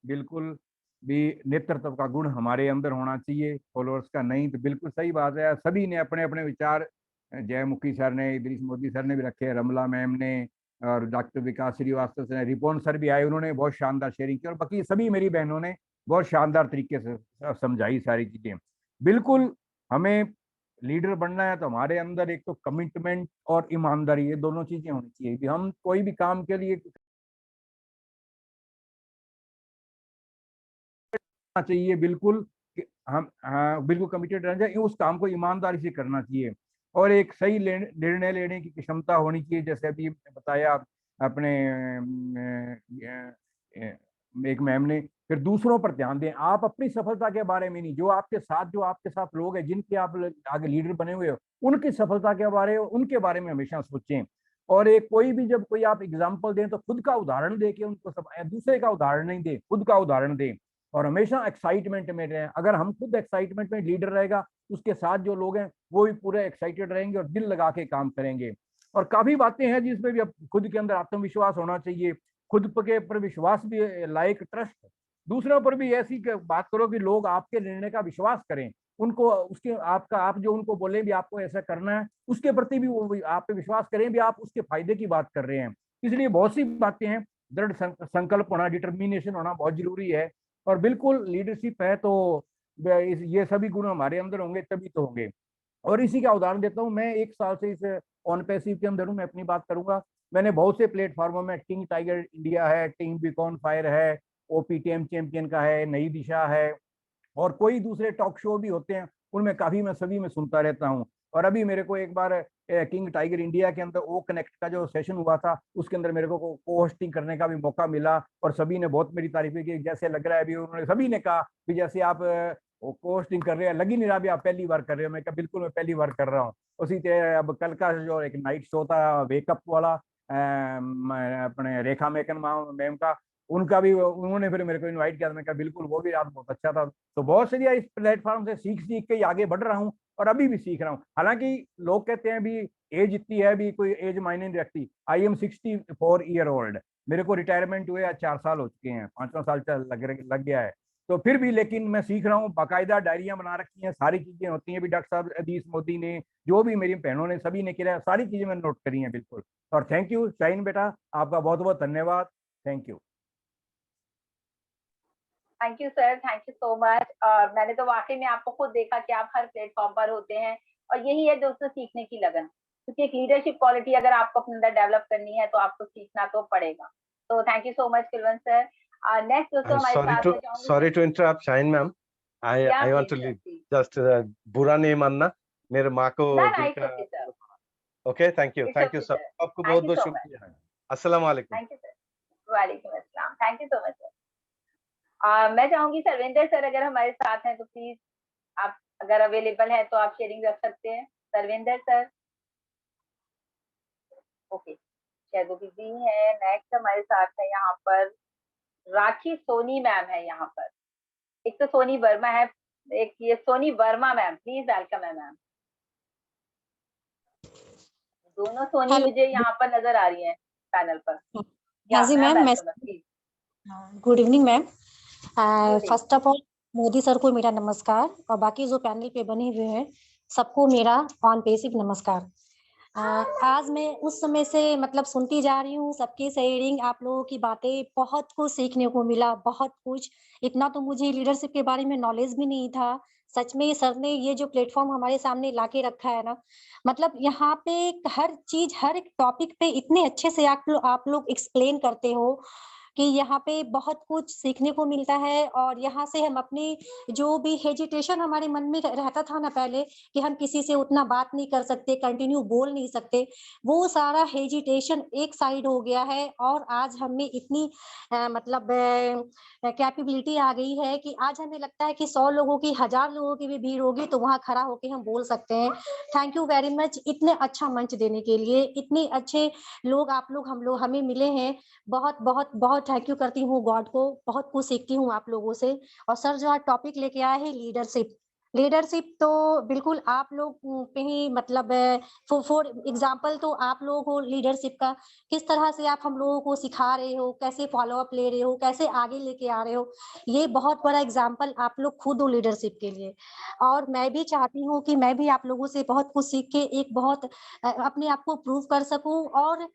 बिल्कुल भी नेतृत्व का गुण हमारे अंदर होना चाहिए, फॉलोअर्स का नहीं। तो बिल्कुल सही बात है, सभी ने अपने अपने विचार, जयमुखी सर ने, इदरीस मोदी सर ने भी रखे, रमला मैम ने, और डॉक्टर विकास श्रीवास्तव से, रिपोन सर भी आए, उन्होंने बहुत शानदार शेयरिंग की, और बाकी सभी मेरी बहनों ने बहुत शानदार तरीके से समझाई सारी चीजें। बिल्कुल हमें लीडर बनना है तो हमारे अंदर एक तो कमिटमेंट और ईमानदारी, ये दोनों चीजें होनी चाहिए कि हम कोई भी काम के लिए चाहिए बिल्कुल कि हम बिल्कुल कमिटेड रहना चाहिए, उस काम को ईमानदारी से करना चाहिए, और एक सही निर्णय लेने की क्षमता होनी चाहिए। जैसे अभी बताया अपने एक मैम ने, फिर दूसरों पर ध्यान दें। आप अपनी सफलता के बारे में नहीं, जो आपके साथ लोग हैं जिनके आप आगे लीडर बने हुए हो, उनकी सफलता के उनके बारे में हमेशा सोचें। और एक कोई भी जब कोई आप एग्जाम्पल दें तो खुद का उदाहरण दे के उनको दूसरे का उदाहरण नहीं दें, खुद का उदाहरण दें, और हमेशा एक्साइटमेंट में रहें। अगर हम खुद एक्साइटमेंट में लीडर रहेगा, उसके साथ जो लोग हैं वो भी पूरे एक्साइटेड रहेंगे और दिल लगा के काम करेंगे। और काफी बातें हैं जिसमें भी खुद के अंदर आत्मविश्वास होना चाहिए, खुद के पर विश्वास भी, लाइक ट्रस्ट। दूसरों पर भी ऐसी बात करो कि लोग आपके निर्णय का विश्वास करें, उनको उसके आप जो उनको बोले भी आपको ऐसा करना है, उसके प्रति भी वो आप पे विश्वास करें भी आप उसके फायदे की बात कर रहे हैं। इसलिए बहुत सी बातें हैं, दृढ़ संकल्प होना, डिटर्मिनेशन होना बहुत जरूरी है। और बिल्कुल लीडरशिप है तो ये सभी गुण हमारे अंदर होंगे तभी तो होंगे। और इसी का उदाहरण देता हूँ, मैं 1 साल से इस ऑन पैसिव के अंदर हूँ, मैं अपनी बात करूंगा। मैंने बहुत से प्लेटफॉर्मों में, किंग टाइगर इंडिया है, टीम बीकॉन फायर है, ओपीटीएम चैंपियन का है, नई दिशा है, और कोई दूसरे टॉक शो भी होते हैं, उनमें काफी मैं सभी में सुनता रहता हूँ। और अभी मेरे को एक बार किंग टाइगर इंडिया के अंदर ओ कनेक्ट का जो सेशन हुआ था, उसके अंदर मेरे को को होस्टिंग करने का भी मौका मिला, और सभी ने बहुत मेरी तारीफ की, जैसे लग रहा है अभी, उन्होंने सभी ने कहा कि जैसे आप को होस्टिंग कर रहे हैं, लग ही नहीं रहा भी आप पहली बार कर रहे हो। मैं कहा बिल्कुल मैं पहली बार कर रहा हूँ। उसी तरह अब कल का जो एक नाइट शो था वेकअप वाला, अपने रेखा मेकन मैम का, उनका भी उन्होंने फिर मेरे को इनवाइट किया, मैं कहा बिल्कुल वो भी रात बहुत अच्छा था। तो बहुत से इस प्लेटफॉर्म से सीख के ही आगे बढ़ रहा हूँ, और अभी भी सीख रहा हूँ। हालांकि लोग कहते हैं भी एज इतनी है, भी कोई एज मायने नहीं रखती। आई एम 64 ईयर ओल्ड, मेरे को रिटायरमेंट हुए आज 4 साल हो चुके हैं, 5वां साल लग गया है। तो फिर भी लेकिन मैं सीख रहा हूँ, बाकायदा डायरियां बना रखी हैं, सारी चीजें होती हैं भी। डॉक्टर साहब अदीस मोदी ने, जो भी मेरी बहनों ने, सभी ने किया, सारी चीजें मैंने नोट करी हैं बिल्कुल। और थैंक यू शाहीन बेटा, आपका बहुत बहुत धन्यवाद। Thank you. Thank you sir, thank you so much. और मैंने तो वाकई में आपको खुद देखा कि आप हर प्लेटफॉर्म पर होते हैं, और यही है दोस्तों सीखने की लगन, क्योंकि एक लीडरशिप क्वालिटी अगर आपको अपने अंदर डेवलप करनी है तो आपको सीखना तो पड़ेगा। तो thank you so much Kulwant sir. Next दोस्तों हमारे साथ में जाऊंगी। Sorry to interrupt Shaheen ma'am, I want to leave, just बुरा नहीं मानना, मेरे माँ को दिल का। ओके, थैंक यू सर, आपको बहुत बहुत शुक्रिया। अस्सलाम वालेकुम। Thank you sir. वालेकुम अस्सलाम, thank you so much sir. मैं चाहूंगी सर्विंदर सर अगर हमारे साथ हैं तो प्लीज आप अगर अवेलेबल है तो आप शेयरिंग रख सकते हैं। सर्विंदर सर, ओके, शायद वो बिजी है। नेक्स्ट हमारे साथ है यहाँ पर राखी सोनी मैम है यहाँ पर। एक तो सोनी वर्मा है, एक ये Soni Verma ma'am, please welcome है मैम। दोनों सोनी मुझे यहाँ पर नजर आ रही हैं पैनल पर। हाँ जी मैम, मैं please. Good evening ma'am. First of all Modi sir को मेरा नमस्कार, और बाकी जो पैनल पे बने हुए हैं सबको मेरा ऑन बेसिक नमस्कार। आज मैं उस समय से मतलब सुनती जा रही हूँ सबकी शेयरिंग, आप लोगों की बातें, बहुत कुछ सीखने को मिला, बहुत कुछ। इतना तो मुझे लीडरशिप के बारे में नॉलेज भी नहीं था। सच में सर ने ये जो प्लेटफॉर्म हमारे सामने लाके रखा है ना, मतलब यहाँ पे हर चीज, हर एक टॉपिक पे इतने अच्छे से आप लोग एक्सप्लेन करते हो कि यहाँ पे बहुत कुछ सीखने को मिलता है। और यहाँ से हम अपनी जो भी हेजिटेशन हमारे मन में रहता था ना पहले, कि हम किसी से उतना बात नहीं कर सकते, कंटिन्यू बोल नहीं सकते, वो सारा हेजिटेशन एक साइड हो गया है। और आज हमें इतनी मतलब कैपेबिलिटी आ गई है कि आज हमें लगता है कि 100 लोगों की, 1000 लोगों की भी भीड़ होगी तो वहाँ खड़ा होके हम बोल सकते हैं। थैंक यू वेरी मच इतने अच्छा मंच देने के लिए। इतने अच्छे लोग आप लोग, हम लोग हमें मिले हैं। बहुत बहुत बहुत थैंक यू करती हूँ गॉड को, बहुत कुछ सीखती हूँ आप लोगों से। और सर जो आज टॉपिक लेके आए हैं लीडरशिप, लीडरशिप तो बिल्कुल आप लोग पे ही मतलब फॉर एग्जाम्पल तो आप लोग हो लीडरशिप का, किस तरह से आप हम लोगों को सिखा रहे हो, कैसे फॉलो अप ले रहे हो, कैसे आगे लेके आ रहे हो, ये बहुत बड़ा एग्जाम्पल आप लोग खुद हो लीडरशिप के लिए। और मैं भी चाहती हूँ कि मैं भी आप लोगों से बहुत कुछ सीख के एक बहुत अपने आप को प्रूव कर सकूं। और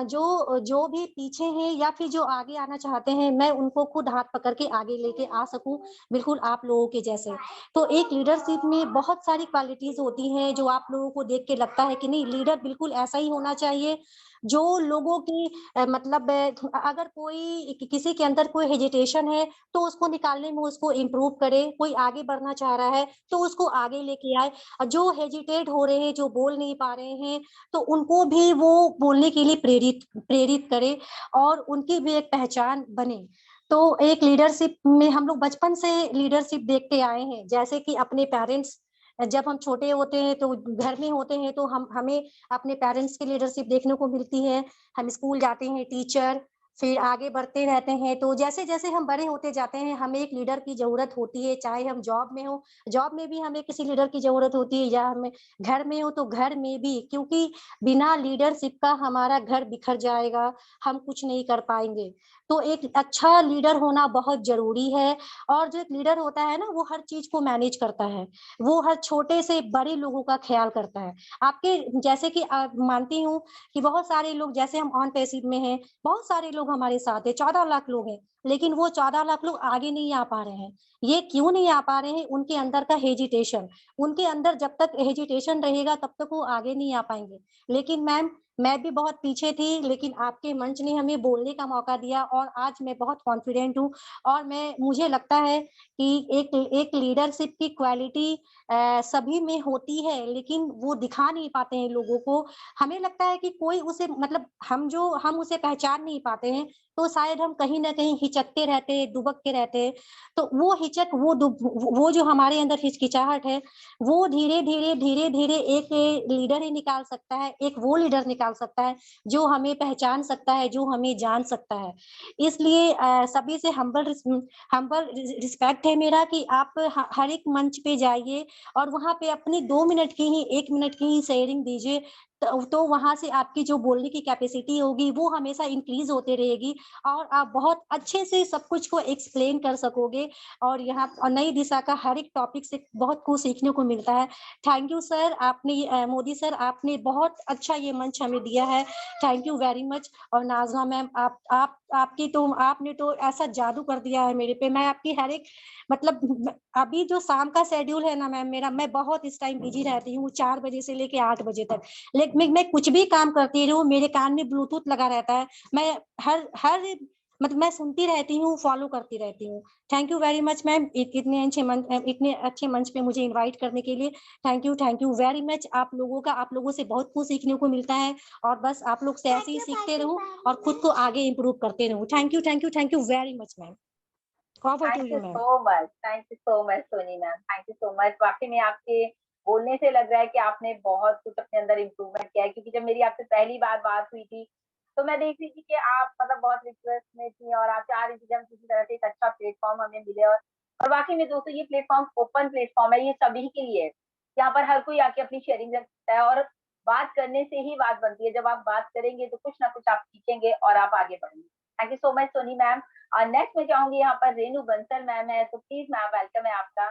जो भी पीछे हैं या फिर जो आगे आना चाहते हैं, मैं उनको खुद हाथ पकड़ के आगे लेके आ सकूं, बिल्कुल आप लोगों के जैसे। तो एक लीडरशिप में बहुत सारी क्वालिटीज होती हैं जो आप लोगों को देख के लगता है कि नहीं, लीडर बिल्कुल ऐसा ही होना चाहिए जो लोगों की मतलब अगर कोई किसी के अंदर कोई हेजिटेशन है तो उसको निकालने में उसको इम्प्रूव करे, कोई आगे बढ़ना चाह रहा है तो उसको आगे लेके आए, और जो हेजिटेट हो रहे हैं, जो बोल नहीं पा रहे हैं, तो उनको भी वो बोलने के लिए प्रेरित करे और उनकी भी एक पहचान बने। तो एक लीडरशिप में हम लोग बचपन से लीडरशिप देखते आए हैं, जैसे कि अपने पेरेंट्स, जब हम छोटे होते हैं तो घर में होते हैं तो हमें अपने पेरेंट्स की लीडरशिप देखने को मिलती है। हम स्कूल जाते हैं, टीचर, फिर आगे बढ़ते रहते हैं, तो जैसे जैसे हम बड़े होते जाते हैं हमें एक लीडर की जरूरत होती है। चाहे हम जॉब में हो, जॉब में भी हमें किसी लीडर की जरूरत होती है, या हमें घर में हो तो घर में भी, क्योंकि बिना लीडरशिप का हमारा घर बिखर जाएगा, हम कुछ नहीं कर पाएंगे। तो एक अच्छा लीडर होना बहुत जरूरी है। और जो एक लीडर होता है ना, वो हर चीज को मैनेज करता है, वो हर छोटे से बड़े लोगों का ख्याल करता है। आपके जैसे कि मानती हूँ कि बहुत सारे लोग, जैसे हम ऑन पैसिव में हैं, बहुत सारे लोग हमारे साथ है, 14 लाख लोग हैं, लेकिन वो 14 लाख लोग आगे नहीं आ पा रहे हैं। ये क्यों नहीं आ पा रहे हैं? उनके अंदर का हेजिटेशन, उनके अंदर जब तक हेजिटेशन रहेगा तब तक वो आगे नहीं आ पाएंगे। लेकिन मैम, मैं भी बहुत पीछे थी, लेकिन आपके मंच ने हमें बोलने का मौका दिया और आज मैं बहुत कॉन्फिडेंट हूँ। और मुझे लगता है कि एक लीडरशिप की क्वालिटी सभी में होती है, लेकिन वो दिखा नहीं पाते हैं लोगों को। हमें लगता है कि कोई उसे मतलब हम उसे पहचान नहीं पाते हैं, तो शायद हम कहीं ना कहीं हिचकते रहते हैं, दुबकते रहते हैं। तो वो हिचक, वो जो हमारे अंदर हिचकिचाहट है, वो धीरे धीरे एक लीडर ही निकाल सकता है, एक वो लीडर निकाल सकता है जो हमें पहचान सकता है, जो हमें जान सकता है। इसलिए सभी से हम्बल रिस्पेक्ट है मेरा कि आप हर एक मंच पे जाइए और वहां पे अपनी 2 मिनट की ही, 1 मिनट की ही शेयरिंग दीजिए, तो वहां से आपकी जो बोलने की कैपेसिटी होगी वो हमेशा इंक्रीज होते रहेगी और आप बहुत अच्छे से सब कुछ को एक्सप्लेन कर सकोगे। और यहाँ नई दिशा का हर एक टॉपिक से बहुत कुछ सीखने को मिलता है। थैंक यू सर, आपने मोदी सर आपने बहुत अच्छा ये मंच हमें दिया है। Thank you very much. और नाज़मा मैम आपने तो ऐसा जादू कर दिया है मेरे पे। मैं आपकी हर एक मतलब अभी जो शाम का शेड्यूल है ना मैम मेरा, मैं बहुत इस टाइम बिजी रहती हूँ 4 बजे से लेके 8 बजे तक। लेकिन मैं कुछ भी काम करती रहूँ मेरे कान में ब्लूटूथ लगा रहता है। मैं हर मतलब मैं सुनती रहती हूँ, फॉलो करती रहती हूँ। Thank you very much ma'am इतने अच्छे मंच पे मुझे इनवाइट करने के लिए। Thank you very much. आप लोगों से बहुत कुछ सीखने को मिलता है और बस आप लोग से ऐसे ही सीखते रहो और खुद को आगे इम्प्रूव करते रहो। Thank you very much ma'am. Over to thank you you ma'am. So much, thank you so much Soni ma'am, thank you so much. वाकई में आपके बोलने से लग रहा है कि आपने बहुत कुछ अपने अंदर इम्प्रूवमेंट किया है, क्योंकि जब मेरी आपसे पहली बार बात हुई थी तो मैं देख रही थी कि आप मतलब बहुत रिक्वेस्ट में थी और आप चाह रही थी कि हम किसी तरह से एक अच्छा प्लेटफॉर्म हमें मिले। और वाकई में दोस्तों ये प्लेटफॉर्म ओपन प्लेटफॉर्म है, ये सभी के लिए है। यहाँ पर हर कोई आके अपनी शेयरिंग रख सकता है और बात करने से ही बात बनती है। जब आप बात करेंगे तो कुछ ना कुछ आप सीखेंगे और आप आगे बढ़ेंगे। Thank you so much Soni ma'am. और नेक्स्ट में चाहूंगी यहाँ पर रेनू बंसल मैम है, तो प्लीज मैम वेलकम है आपका।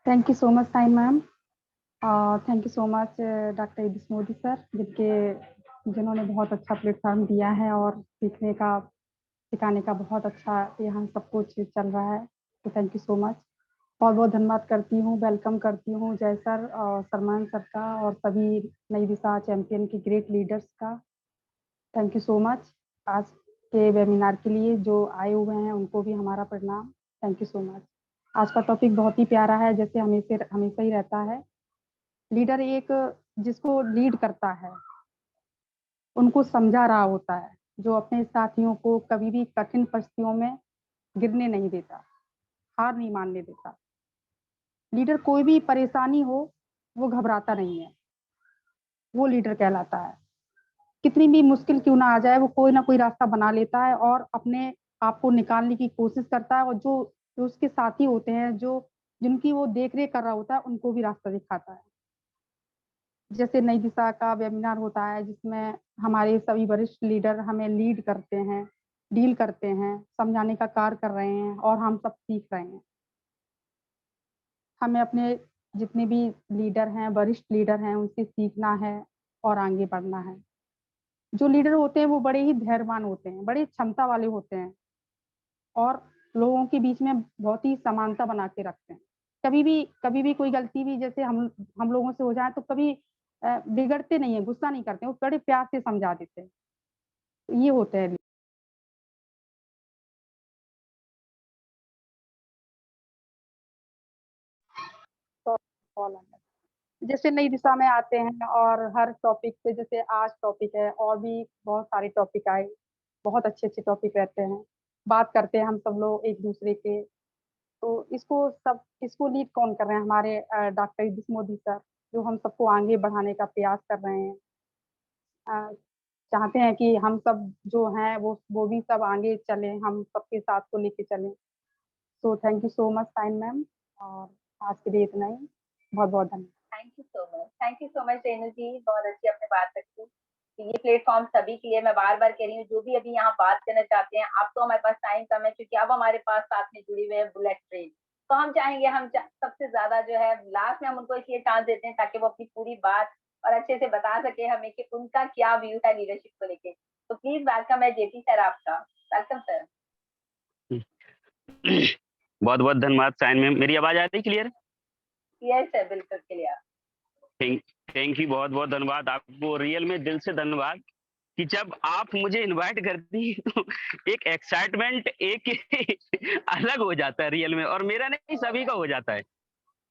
Thank you so much sign ma'am. Thank you so much doctor Idris Modi sir, जिन्होंने बहुत अच्छा प्लेटफॉर्म दिया है और सीखने का सिखाने का बहुत अच्छा यहाँ सब कुछ चल रहा है। तो थैंक यू सो मच। बहुत बहुत धन्यवाद करती हूँ, वेलकम करती हूँ जय सर और सलमान सर का और सभी नई दिशा चैंपियन के ग्रेट लीडर्स का। Thank you so much. आज के वेबिनार के लिए जो आए हुए हैं उनको भी हमारा प्रणाम। Thank you so much. आज का टॉपिक बहुत ही प्यारा है, जैसे हमेशा ही रहता है। लीडर एक जिसको लीड करता है, उनको समझा रहा होता है, जो अपने साथियों को कभी भी कठिन परिस्थितियों में गिरने नहीं देता, हार नहीं मानने देता। लीडर कोई भी परेशानी हो वो घबराता नहीं है, वो लीडर कहलाता है। कितनी भी मुश्किल क्यों ना आ जाए वो कोई ना कोई रास्ता बना लेता है और अपने आप को निकालने की कोशिश करता है। और जो उसके साथी होते हैं, जिनकी वो देख रेख कर रहा होता है, उनको भी रास्ता दिखाता है। जैसे नई दिशा का वेबिनार होता है जिसमें हमारे सभी वरिष्ठ लीडर हमें लीड करते हैं, डील करते हैं, समझाने का कार्य कर रहे हैं और हम सब सीख रहे हैं। हमें अपने जितने भी लीडर हैं, वरिष्ठ लीडर हैं, उनसे सीखना है और आगे बढ़ना है। जो लीडर होते हैं वो बड़े ही धैर्यवान होते हैं, बड़ी क्षमता वाले होते हैं और लोगों के बीच में बहुत ही समानता बना के रखते हैं। कभी भी कोई गलती भी जैसे हम लोगों से हो जाए तो कभी बिगड़ते नहीं है, गुस्सा नहीं करते, वो बड़े प्यार से समझा देते हैं। ये होते हैं। जैसे नई दिशा में आते हैं और हर टॉपिक पे, जैसे आज टॉपिक है और भी बहुत सारे टॉपिक आए, बहुत अच्छे अच्छे टॉपिक रहते हैं, बात करते हैं हम सब लोग एक दूसरे के। तो इसको लीड कौन कर रहे हैं? हमारे डॉक्टर इद्रिस मोदी सर, जो हम सबको आगे बढ़ाने का प्रयास कर रहे हैं। चाहते हैं कि हम सब जो हैं वो भी सब आगे चलें, हम सबके साथ को लेके चलें। तो thank you so much sign ma'am, और आज के लिए इतना ही। बहुत बहुत धन्यवाद। Thank you so much Renu ji, बहुत अच्छी आपने बात रखी। ये प्लेटफॉर्म सभी के लिए, मैं बार बार कह रही हूँ, जो भी अभी यहाँ बात करना चाहते हैं। अब तो हमारे पास टाइम कम है क्योंकि अब हमारे पास साथ में जुड़ी हुई है बुलेट ट्रेन। तो हम चाहेंगे सबसे ज्यादा जो है लास्ट में हम उनको इसलिए चांस देते हैं ताकि वो अपनी पूरी बात और अच्छे से बता सके हमें कि उनका क्या व्यू है लीडरशिप को लेके। तो प्लीज वेलकम है जेपी सर आपका। Welcome sir. बहुत बहुत धन्यवाद साइन मैम। मेरी आवाज आ रही क्लियर? यस सर, बिल्कुल क्लियर। थैंक यू, बहुत बहुत धन्यवाद आपको, रियल में दिल से धन्यवाद कि जब आप मुझे इनवाइट करती हैं तो एक एक्साइटमेंट एक अलग हो जाता है रियल में, और मेरा नहीं सभी का हो जाता है,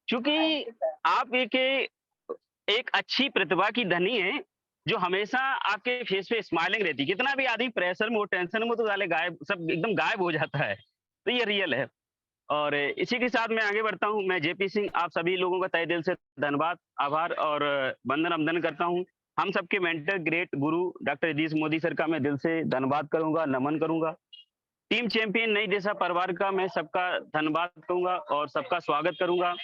क्योंकि आप एक अच्छी प्रतिभा की धनी है जो हमेशा आपके फेस पे स्माइलिंग रहती है। कितना भी आदमी प्रेशर में हो, टेंशन में हो, तो साले सब एकदम गायब हो जाता है। तो ये रियल है। और इसी के साथ मैं आगे बढ़ता हूं। मैं जेपी सिंह आप सभी लोगों का तहे दिल से धन्यवाद, आभार और वंदन अभिनंदन करता हूं। हम सबके मेंटर ग्रेट गुरु डॉक्टर इद्रिस मोदी सर का मैं दिल से धन्यवाद करूंगा, नमन करूंगा। टीम चैंपियन नई दिशा परिवार का मैं सबका धन्यवाद करूंगा और सबका स्वागत करूंगा।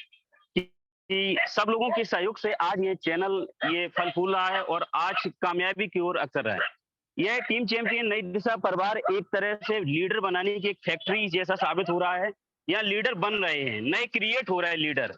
सब लोगों के सहयोग से आज ये चैनल ये फल फूल रहा है और आज कामयाबी की ओर अक्सर रहा है। यह टीम चैंपियन नई दिशा परिवार एक तरह से लीडर बनाने की एक फैक्ट्री जैसा साबित हो रहा है। यहाँ लीडर बन रहे हैं, नए क्रिएट हो रहे हैं लीडर।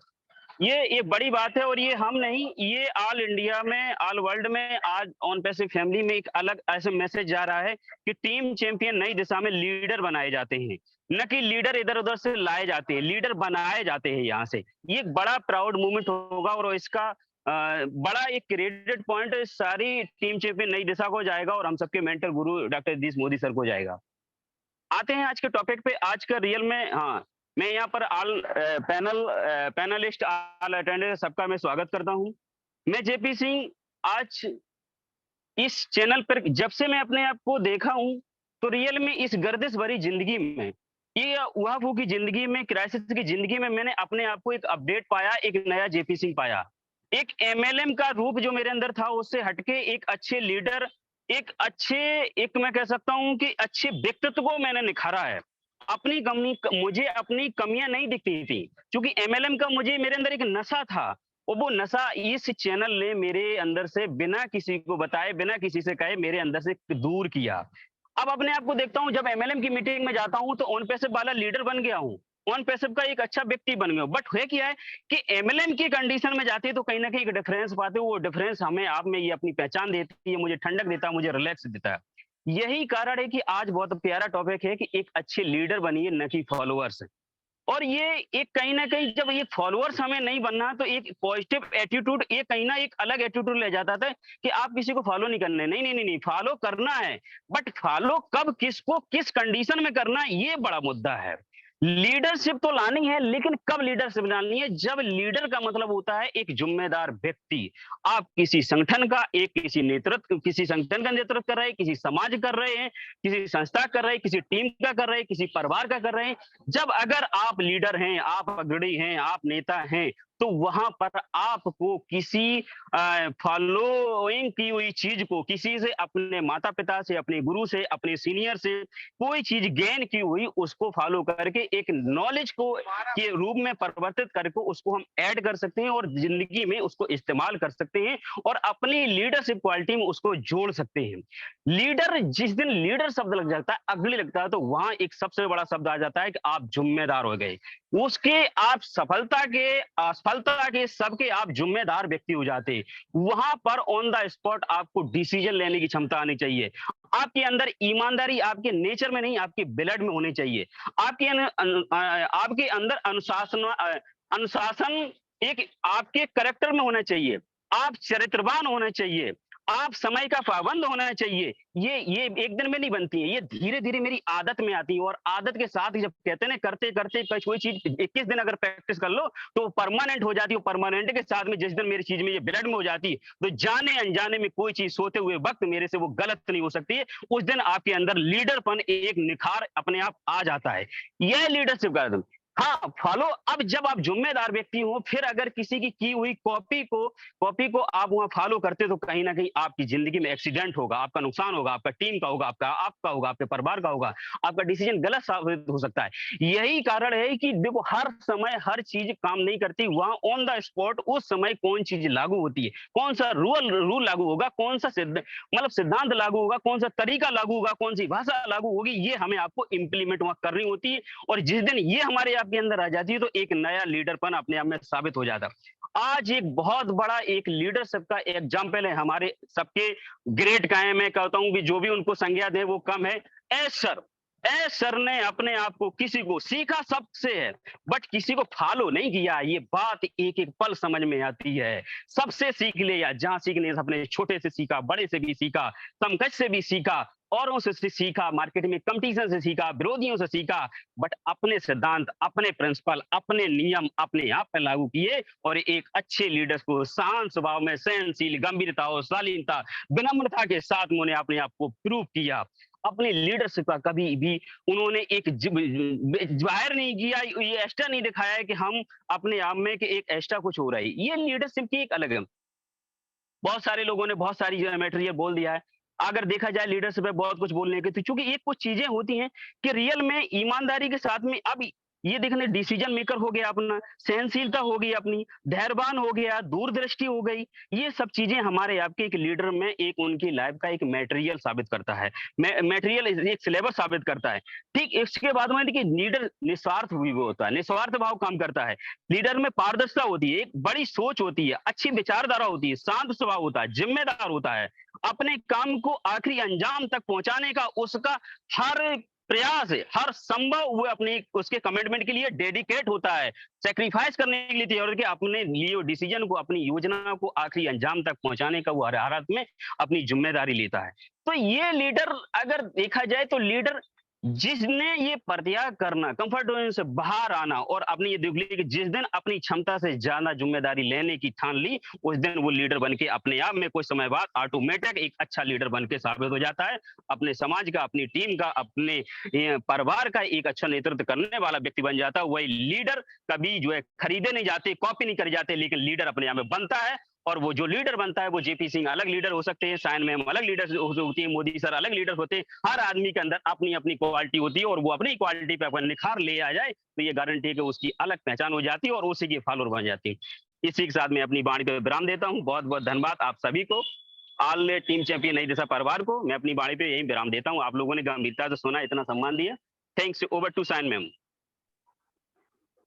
ये एक बड़ी बात है और ये हम नहीं, ये ऑल इंडिया में, ऑल वर्ल्ड में आज ऑन पैसिव फैमिली में एक अलग ऐसे मैसेज जा रहा है कि टीम चैंपियन नई दिशा में लीडर बनाए जाते हैं, न कि लीडर इधर उधर से लाए जाते हैं, लीडर बनाए जाते हैं यहाँ से। ये एक बड़ा प्राउड मूवमेंट होगा और इसका बड़ा एक क्रेडिट पॉइंट सारी टीम चैंपियन नई दिशा को जाएगा और हम सबके मेंटर गुरु डॉक्टर इद्रीस मोदी सर को जाएगा। आते हैं आज के टॉपिक पे। आज का रियल में मैं यहाँ पर ऑल पैनलिस्ट ऑल अटेंडेंट सबका मैं स्वागत करता हूँ। मैं जेपी सिंह। आज इस चैनल पर जब से मैं अपने आप को देखा हूँ तो रियल में इस गर्दिश भरी जिंदगी में, ये उहाफू की जिंदगी में, क्राइसिस की जिंदगी में मैंने अपने आप को एक अपडेट पाया, एक नया जेपी सिंह पाया। एक एमएलएम का रूप जो मेरे अंदर था उससे हटके एक अच्छे लीडर, एक मैं कह सकता हूँ कि अच्छे व्यक्तित्व को मैंने निखारा है। अपनी कमी, मुझे अपनी कमियां नहीं दिखती थी क्योंकि एमएलएम का मेरे अंदर एक नशा था और वो नशा इस चैनल ने मेरे अंदर से बिना किसी को बताए, बिना किसी से कहे मेरे अंदर से दूर किया। अब अपने आप को देखता हूँ, जब एमएलएम की मीटिंग में जाता हूँ तो ऑन पैसिव वाला लीडर बन गया हूँ, ऑन पैसिव का एक अच्छा व्यक्ति बन गया। बट है क्या है कि एमएलएम की कंडीशन में जाते हैं तो कहीं ना कहीं एक डिफरेंस पाते हो। वो डिफरेंस हमें आप में ये अपनी पहचान देती है, मुझे ठंडक देता है, मुझे रिलैक्स देता है। यही कारण है कि आज बहुत प्यारा टॉपिक है कि एक अच्छे लीडर बनिए, न कि फॉलोअर्स। और ये एक कहीं ना कहीं जब ये फॉलोअर्स हमें नहीं बनना तो एक पॉजिटिव एटीट्यूड, ये कहीं ना एक अलग एटीट्यूड ले जाता था कि आप किसी को फॉलो नहीं करने, नहीं, फॉलो करना है, बट फॉलो कब, किसको, किस कंडीशन में करना, ये बड़ा मुद्दा है। लीडरशिप तो लानी है, लेकिन कब लीडरशिप लानी है? जब लीडर का मतलब होता है एक जिम्मेदार व्यक्ति। आप किसी संगठन का, किसी संगठन का नेतृत्व कर रहे हैं, किसी समाज कर रहे हैं, किसी संस्था कर रहे हैं, किसी टीम का कर रहे हैं, किसी परिवार का कर रहे हैं। जब अगर आप लीडर हैं, आप अग्रणी हैं, आप नेता हैं, तो वहां पर आपको किसी फॉलोइंग की हुई चीज को, किसी से, अपने माता पिता से, अपने गुरु से, अपने सीनियर से कोई चीज गेन की हुई उसको फॉलो करके एक नॉलेज को के रूप में परिवर्तित करके उसको हम ऐड कर सकते हैं और जिंदगी में उसको इस्तेमाल कर सकते हैं और अपनी लीडरशिप क्वालिटी में उसको जोड़ सकते हैं। लीडर, जिस दिन लीडर शब्द लग जाता है, अगली लगता है, तो वहां एक सबसे बड़ा शब्द आ जाता है कि आप जिम्मेदार हो गए। उसके आप सफलता के, असफलता के, सबके आप जिम्मेदार व्यक्ति हो जाते। वहां पर ऑन द स्पॉट आपको डिसीजन लेने की क्षमता आनी चाहिए। आपके अंदर ईमानदारी आपके नेचर में नहीं, आपके ब्लड में होनी चाहिए। आपके अंदर अनुशासन एक आपके कैरेक्टर में होना चाहिए। आप चरित्रवान होना चाहिए। आप समय का पाबंद होना चाहिए। ये एक दिन में नहीं बनती है, ये धीरे धीरे मेरी आदत में आती है और आदत के साथ ही जब कहते हैं ना, करते करते कोई चीज 21 दिन अगर प्रैक्टिस कर लो तो परमानेंट हो जाती है। परमानेंट के साथ में जिस दिन मेरी चीज में ये ब्लड में हो जाती है तो जाने अनजाने में कोई चीज सोते हुए वक्त मेरे से वो गलत नहीं हो सकती है। उस दिन आपके अंदर लीडरपन, एक निखार अपने आप आ जाता है। यह लीडरशिप का एकदम हाँ फॉलो। अब जब आप जिम्मेदार व्यक्ति हो, फिर अगर किसी की हुई कॉपी को आप वहां फॉलो करते तो कहीं ना कहीं आपकी जिंदगी में एक्सीडेंट होगा, आपका नुकसान होगा, आपका टीम का होगा, आपका होगा, आपके परिवार का होगा, आपका डिसीजन गलत साबित हो सकता है। यही कारण है कि देखो, हर समय हर चीज काम नहीं करती। वहां ऑन द स्पॉट उस समय कौन चीज लागू होती है, कौन सा रूल लागू होगा, कौन सा सिद्धांत लागू होगा, कौन सा तरीका लागू होगा, कौन सी भाषा लागू होगी, ये हमें आपको इंप्लीमेंट वहां करनी होती है। और जिस दिन ये हमारे आपके अंदर आ जाती है तो एक नया लीडरपन अपने आप में साबित हो जाता है। आज एक बहुत बड़ा एक लीडरशिप का एग्जाम्पल है हमारे सबके ग्रेट का है। मैं कहता हूं कि जो भी उनको संज्ञा दे वो कम है। एस सर ने अपने आप को, किसी को सीखा सबसे है, बट किसी को फॉलो नहीं किया। ये बात एक एक पल समझ में आती है। सबसे सीख लिया, जहां सीखने अपने छोटे से सीखा, बड़े से भी सीखा, समकक्ष से भी सीखा, औरों से सीखा, मार्केट में कंपटीशन से सीखा, विरोधियों से सीखा, बट अपने सिद्धांत, अपने प्रिंसिपल, अपने नियम अपने आप पे लागू किए और एक अच्छे लीडर्स को शांत स्वभाव में, सहनशील, गंभीरता और शालीनता, विनम्रता के साथ उन्होंने अपने आप को प्रूव किया। अपनी लीडरशिप का कभी भी उन्होंने एक जाहिर नहीं किया, ये एक्स्ट्रा नहीं दिखाया है कि हम अपने आप में कि एक एक्स्ट्रा कुछ हो रहा है। ये लीडरशिप की एक अलग है। बहुत सारे लोगों ने बहुत सारी मैटेरियल बोल दिया है। अगर देखा जाए लीडरशिप में बहुत कुछ बोलने के, तो चूंकि ये कुछ चीजें होती हैं कि रियल में ईमानदारी के साथ में, अब ये देखने डिसीजन मेकर हो गया अपना, सहनशीलता हो गई अपनी, धैर्यवान हो गया, दूरदृष्टि हो गई। ये सब चीजें हमारे आपके एक लीडर में एक उनकी लाइफ का एक मटेरियल साबित करता है, मटेरियल एक सिलेबस साबित करता है। ठीक इसके बाद में देखिए लीडर निस्वार्थ भी वो होता है, निस्वार्थ भाव काम करता है। लीडर में पारदर्शिता होती है, एक बड़ी सोच होती है, अच्छी विचारधारा होती है, शांत स्वभाव होता है, जिम्मेदार होता है, अपने काम को आखिरी अंजाम तक पहुंचाने का उसका हर प्रयास है, हर संभव वो अपनी उसके कमिटमेंट के लिए डेडिकेट होता है, सेक्रीफाइस करने के लिए तैयार होकर अपने लिए डिसीजन को, अपनी योजना को आखिरी अंजाम तक पहुंचाने का वो हर हालत में अपनी जिम्मेदारी लेता है। तो ये लीडर अगर देखा जाए तो लीडर जिसने ये परित्याग करना, कंफर्ट जोन से बाहर आना और अपनी ये देख ली कि जिस दिन अपनी क्षमता से ज्यादा जिम्मेदारी लेने की ठान ली, उस दिन वो लीडर बन के अपने आप में कुछ समय बाद ऑटोमेटिक एक अच्छा लीडर बन के साबित हो जाता है। अपने समाज का, अपनी टीम का, अपने परिवार का एक अच्छा नेतृत्व करने वाला व्यक्ति बन जाता है। वही लीडर कभी जो है खरीदे नहीं जाते, कॉपी नहीं करे जाते, लेकिन लीडर अपने आप में बनता है। और वो जो लीडर बनता है वो जेपी सिंह अलग लीडर हो सकते हैं, साइन मैम अलग लीडर होती है, मोदी सर अलग लीडर होते हैं। हर आदमी के अंदर अपनी अपनी क्वालिटी होती है और वो अपनी क्वालिटी पे अपन निखार ले आ जाए तो ये गारंटी है कि उसकी अलग पहचान हो जाती है और उसी की फॉलोअर बन जाती है। इसी के साथ मैं अपनी वाणी पे विराम देता हूँ। बहुत बहुत धन्यवाद आप सभी को, ऑल टीम चैंपियन नई दिशा परिवार को। मैं अपनी वाणी पे यही विराम देता हूँ। आप लोगों ने गंभीरता से सुना, इतना सम्मान दिया। Thanks. Over to Shaheen ma'am.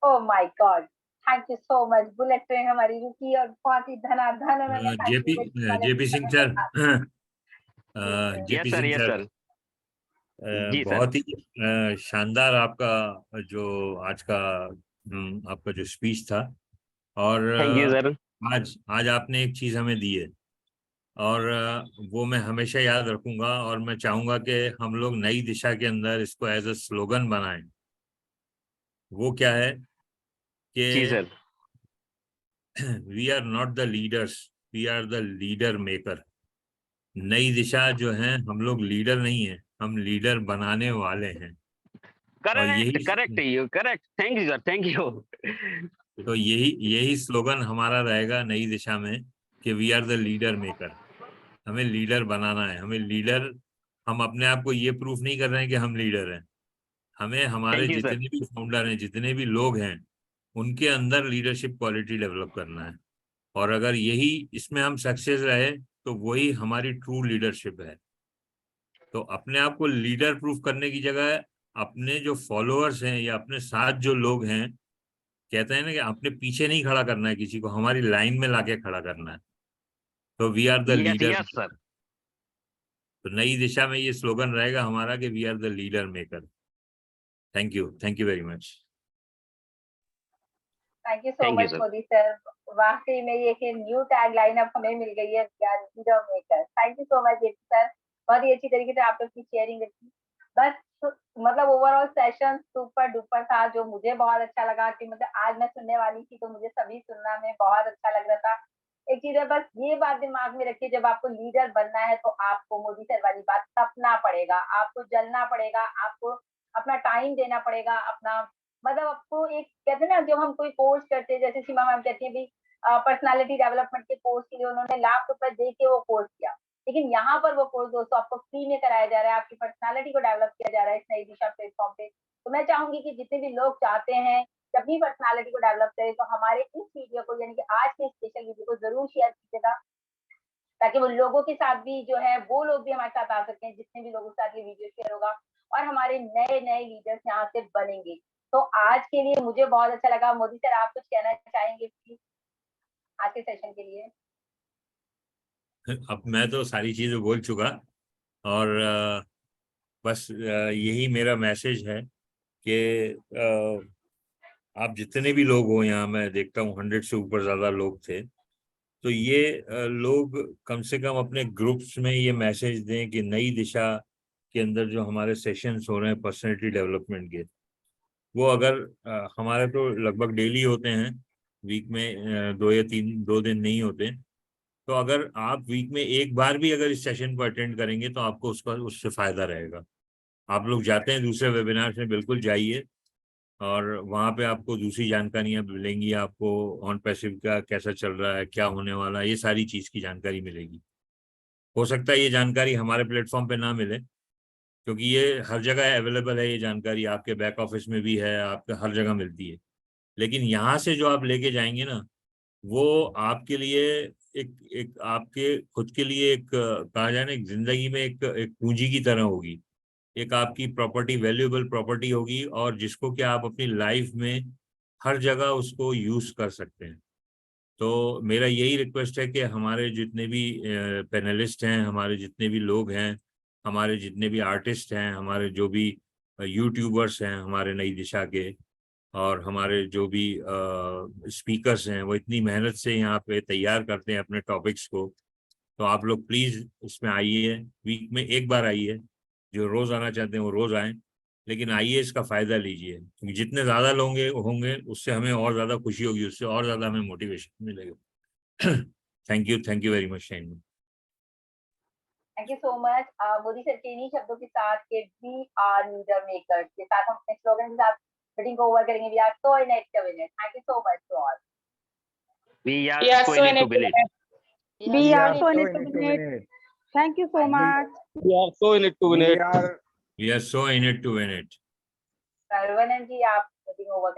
Oh my God, thank you so much. Bullet train हमारी रुकी और बहुत ही धनाधन JP Singh sir, JP Singh sir, बहुत ही शानदार आपका जो आज का आपका जो स्पीच था। और थैंक यू सर। आज आपने एक चीज हमें दी है और वो मैं हमेशा याद रखूंगा और मैं चाहूंगा कि हम लोग नई दिशा के अंदर इसको एज अ स्लोगन बनाएं। वो क्या है कि we are not the leaders, we are the leader maker. Nai Disha जो है, हम लोग लीडर नहीं है, हम लीडर बनाने वाले हैं। Correct, correct. Thank you sir, thank you. तो यही स्लोगन हमारा रहेगा नई दिशा में कि we are the leader maker. हमें लीडर बनाना है। हमें लीडर, हम अपने आप को ये प्रूफ नहीं कर रहे हैं कि हम लीडर हैं। हमें हमारे जितने भी फाउंडर हैं, जितने भी लोग हैं, उनके अंदर लीडरशिप क्वालिटी डेवलप करना है। और अगर यही इसमें हम सक्सेस रहे तो वही हमारी ट्रू लीडरशिप है। तो अपने आप को लीडर प्रूफ करने की जगह अपने जो फॉलोअर्स हैं या अपने साथ जो लोग हैं, कहते हैं ना कि अपने पीछे नहीं खड़ा करना है किसी को, हमारी लाइन में लाके खड़ा करना है। तो वी आर द लीडर। तो नई दिशा में ये स्लोगन रहेगा हमारा कि we are the leader maker. Thank you very much. Thank you so much Modi sir. वाकई में ये एक न्यू टैग लाइन अब हमें मिल गई है, we are leader maker. Thank you so much JP sir, बहुत ही अच्छी तरीके से आपने अपनी शेयरिंग रखी। बस मतलब ओवरऑल सेशन सुपर डुपर था, जो मुझे बहुत अच्छा लगा कि मतलब आज मैं सुनने वाली थी तो मुझे सभी सुनना में बहुत अच्छा लग रहा था। एक चीज है, बस ये बात दिमाग में रखिए, जब आपको लीडर बनना है तो आपको मोदी सर वाली बात तपना पड़ेगा, आपको जलना पड़ेगा, आपको अपना टाइम देना पड़ेगा, अपना मतलब आपको एक कहते हैं ना, जब हम कोई कोर्स करते हैं, जैसे सीमा मैम कहती है भी पर्सनालिटी डेवलपमेंट के कोर्स के लिए उन्होंने लाख रुपए दे के वो कोर्स किया, लेकिन यहाँ पर वो कोर्स दोस्तों आपको फ्री में कराया जा रहा है, आपकी पर्सनालिटी को डेवलप किया जा रहा है इस नई दिशा प्लेटफॉर्म पे। तो मैं चाहूंगी कि जितने भी लोग चाहते हैं कि अपनी पर्सनालिटी को डेवलप करें, तो हमारे इस वीडियो को यानी कि आज के स्पेशल वीडियो को जरूर शेयर कीजिएगा, ताकि वो लोगों के साथ भी जो है वो लोग भी हमारे साथ आ सकते हैं, जितने भी लोगों के साथ ये वीडियो शेयर होगा, और हमारे नए नए लीडर्स यहाँ से बनेंगे। तो आज के लिए मुझे बहुत अच्छा लगा। मोदी सर, आप कुछ कहना चाहेंगे प्लीज आज के सेशन के लिए? अब मैं तो सारी चीजें बोल चुका और बस यही मेरा मैसेज है कि आप जितने भी लोग हो यहाँ, मैं देखता हूँ 100 से ऊपर ज्यादा लोग थे, तो ये लोग कम से कम अपने ग्रुप्स में ये मैसेज दें कि नई दिशा के अंदर जो हमारे सेशंस हो रहे हैं पर्सनैलिटी डेवलपमेंट के, वो अगर हमारे तो लगभग डेली होते हैं, वीक में 2 या 2 दिन नहीं होते, तो अगर आप वीक में एक बार भी अगर इस सेशन को अटेंड करेंगे तो आपको उससे फायदा रहेगा। आप लोग जाते हैं दूसरे वेबिनार में, बिल्कुल जाइए और वहाँ पे आपको दूसरी जानकारियाँ मिलेंगी। आपको ऑन पैसिव का कैसा चल रहा है, क्या होने वाला है, ये सारी चीज़ की जानकारी मिलेगी। हो सकता है ये जानकारी हमारे प्लेटफॉर्म पे ना मिले, क्योंकि ये हर जगह अवेलेबल है, ये जानकारी आपके बैक ऑफिस में भी है, आपके हर जगह मिलती है। लेकिन यहाँ से जो आप लेके जाएंगे ना, वो आपके लिए एक आपके खुद के लिए एक कहा जाए ना, एक जिंदगी में एक पूंजी की तरह होगी, एक आपकी प्रॉपर्टी, वैल्यूएबल प्रॉपर्टी होगी, और जिसको कि आप अपनी लाइफ में हर जगह उसको यूज कर सकते हैं। तो मेरा यही रिक्वेस्ट है कि हमारे जितने भी पैनलिस्ट हैं, हमारे जितने भी लोग हैं, हमारे जितने भी आर्टिस्ट हैं, हमारे जो भी यूट्यूबर्स हैं हमारे नई दिशा के, और हमारे जो भी स्पीकर्स हैं, वो इतनी मेहनत से यहाँ पे तैयार करते हैं अपने टॉपिक्स को। तो आप लोग प्लीज़ इसमें आइए, वीक में एक बार आइए, जो रोज़ आना चाहते हैं वो रोज़ आएँ, लेकिन आइए, इसका फ़ायदा लीजिए, क्योंकि जितने ज़्यादा लोग होंगे उससे हमें और ज़्यादा खुशी होगी, उससे और ज़्यादा हमें मोटिवेशन मिलेगा। Thank you very much shine. Thank you so much. Modi sir के इन्हीं शब्दों के साथ के वी आर लीडर मेकर्स के साथ हम अपने स्लोगन के साथ मीटिंग को ओवर करेंगे। We are so in it to win it. Thank you so much to all. We are so in it to win it. We are so in it to win it. Thank you so much. We are so in it to win it. We are so in it to win it. Saravanan ji, आप meeting over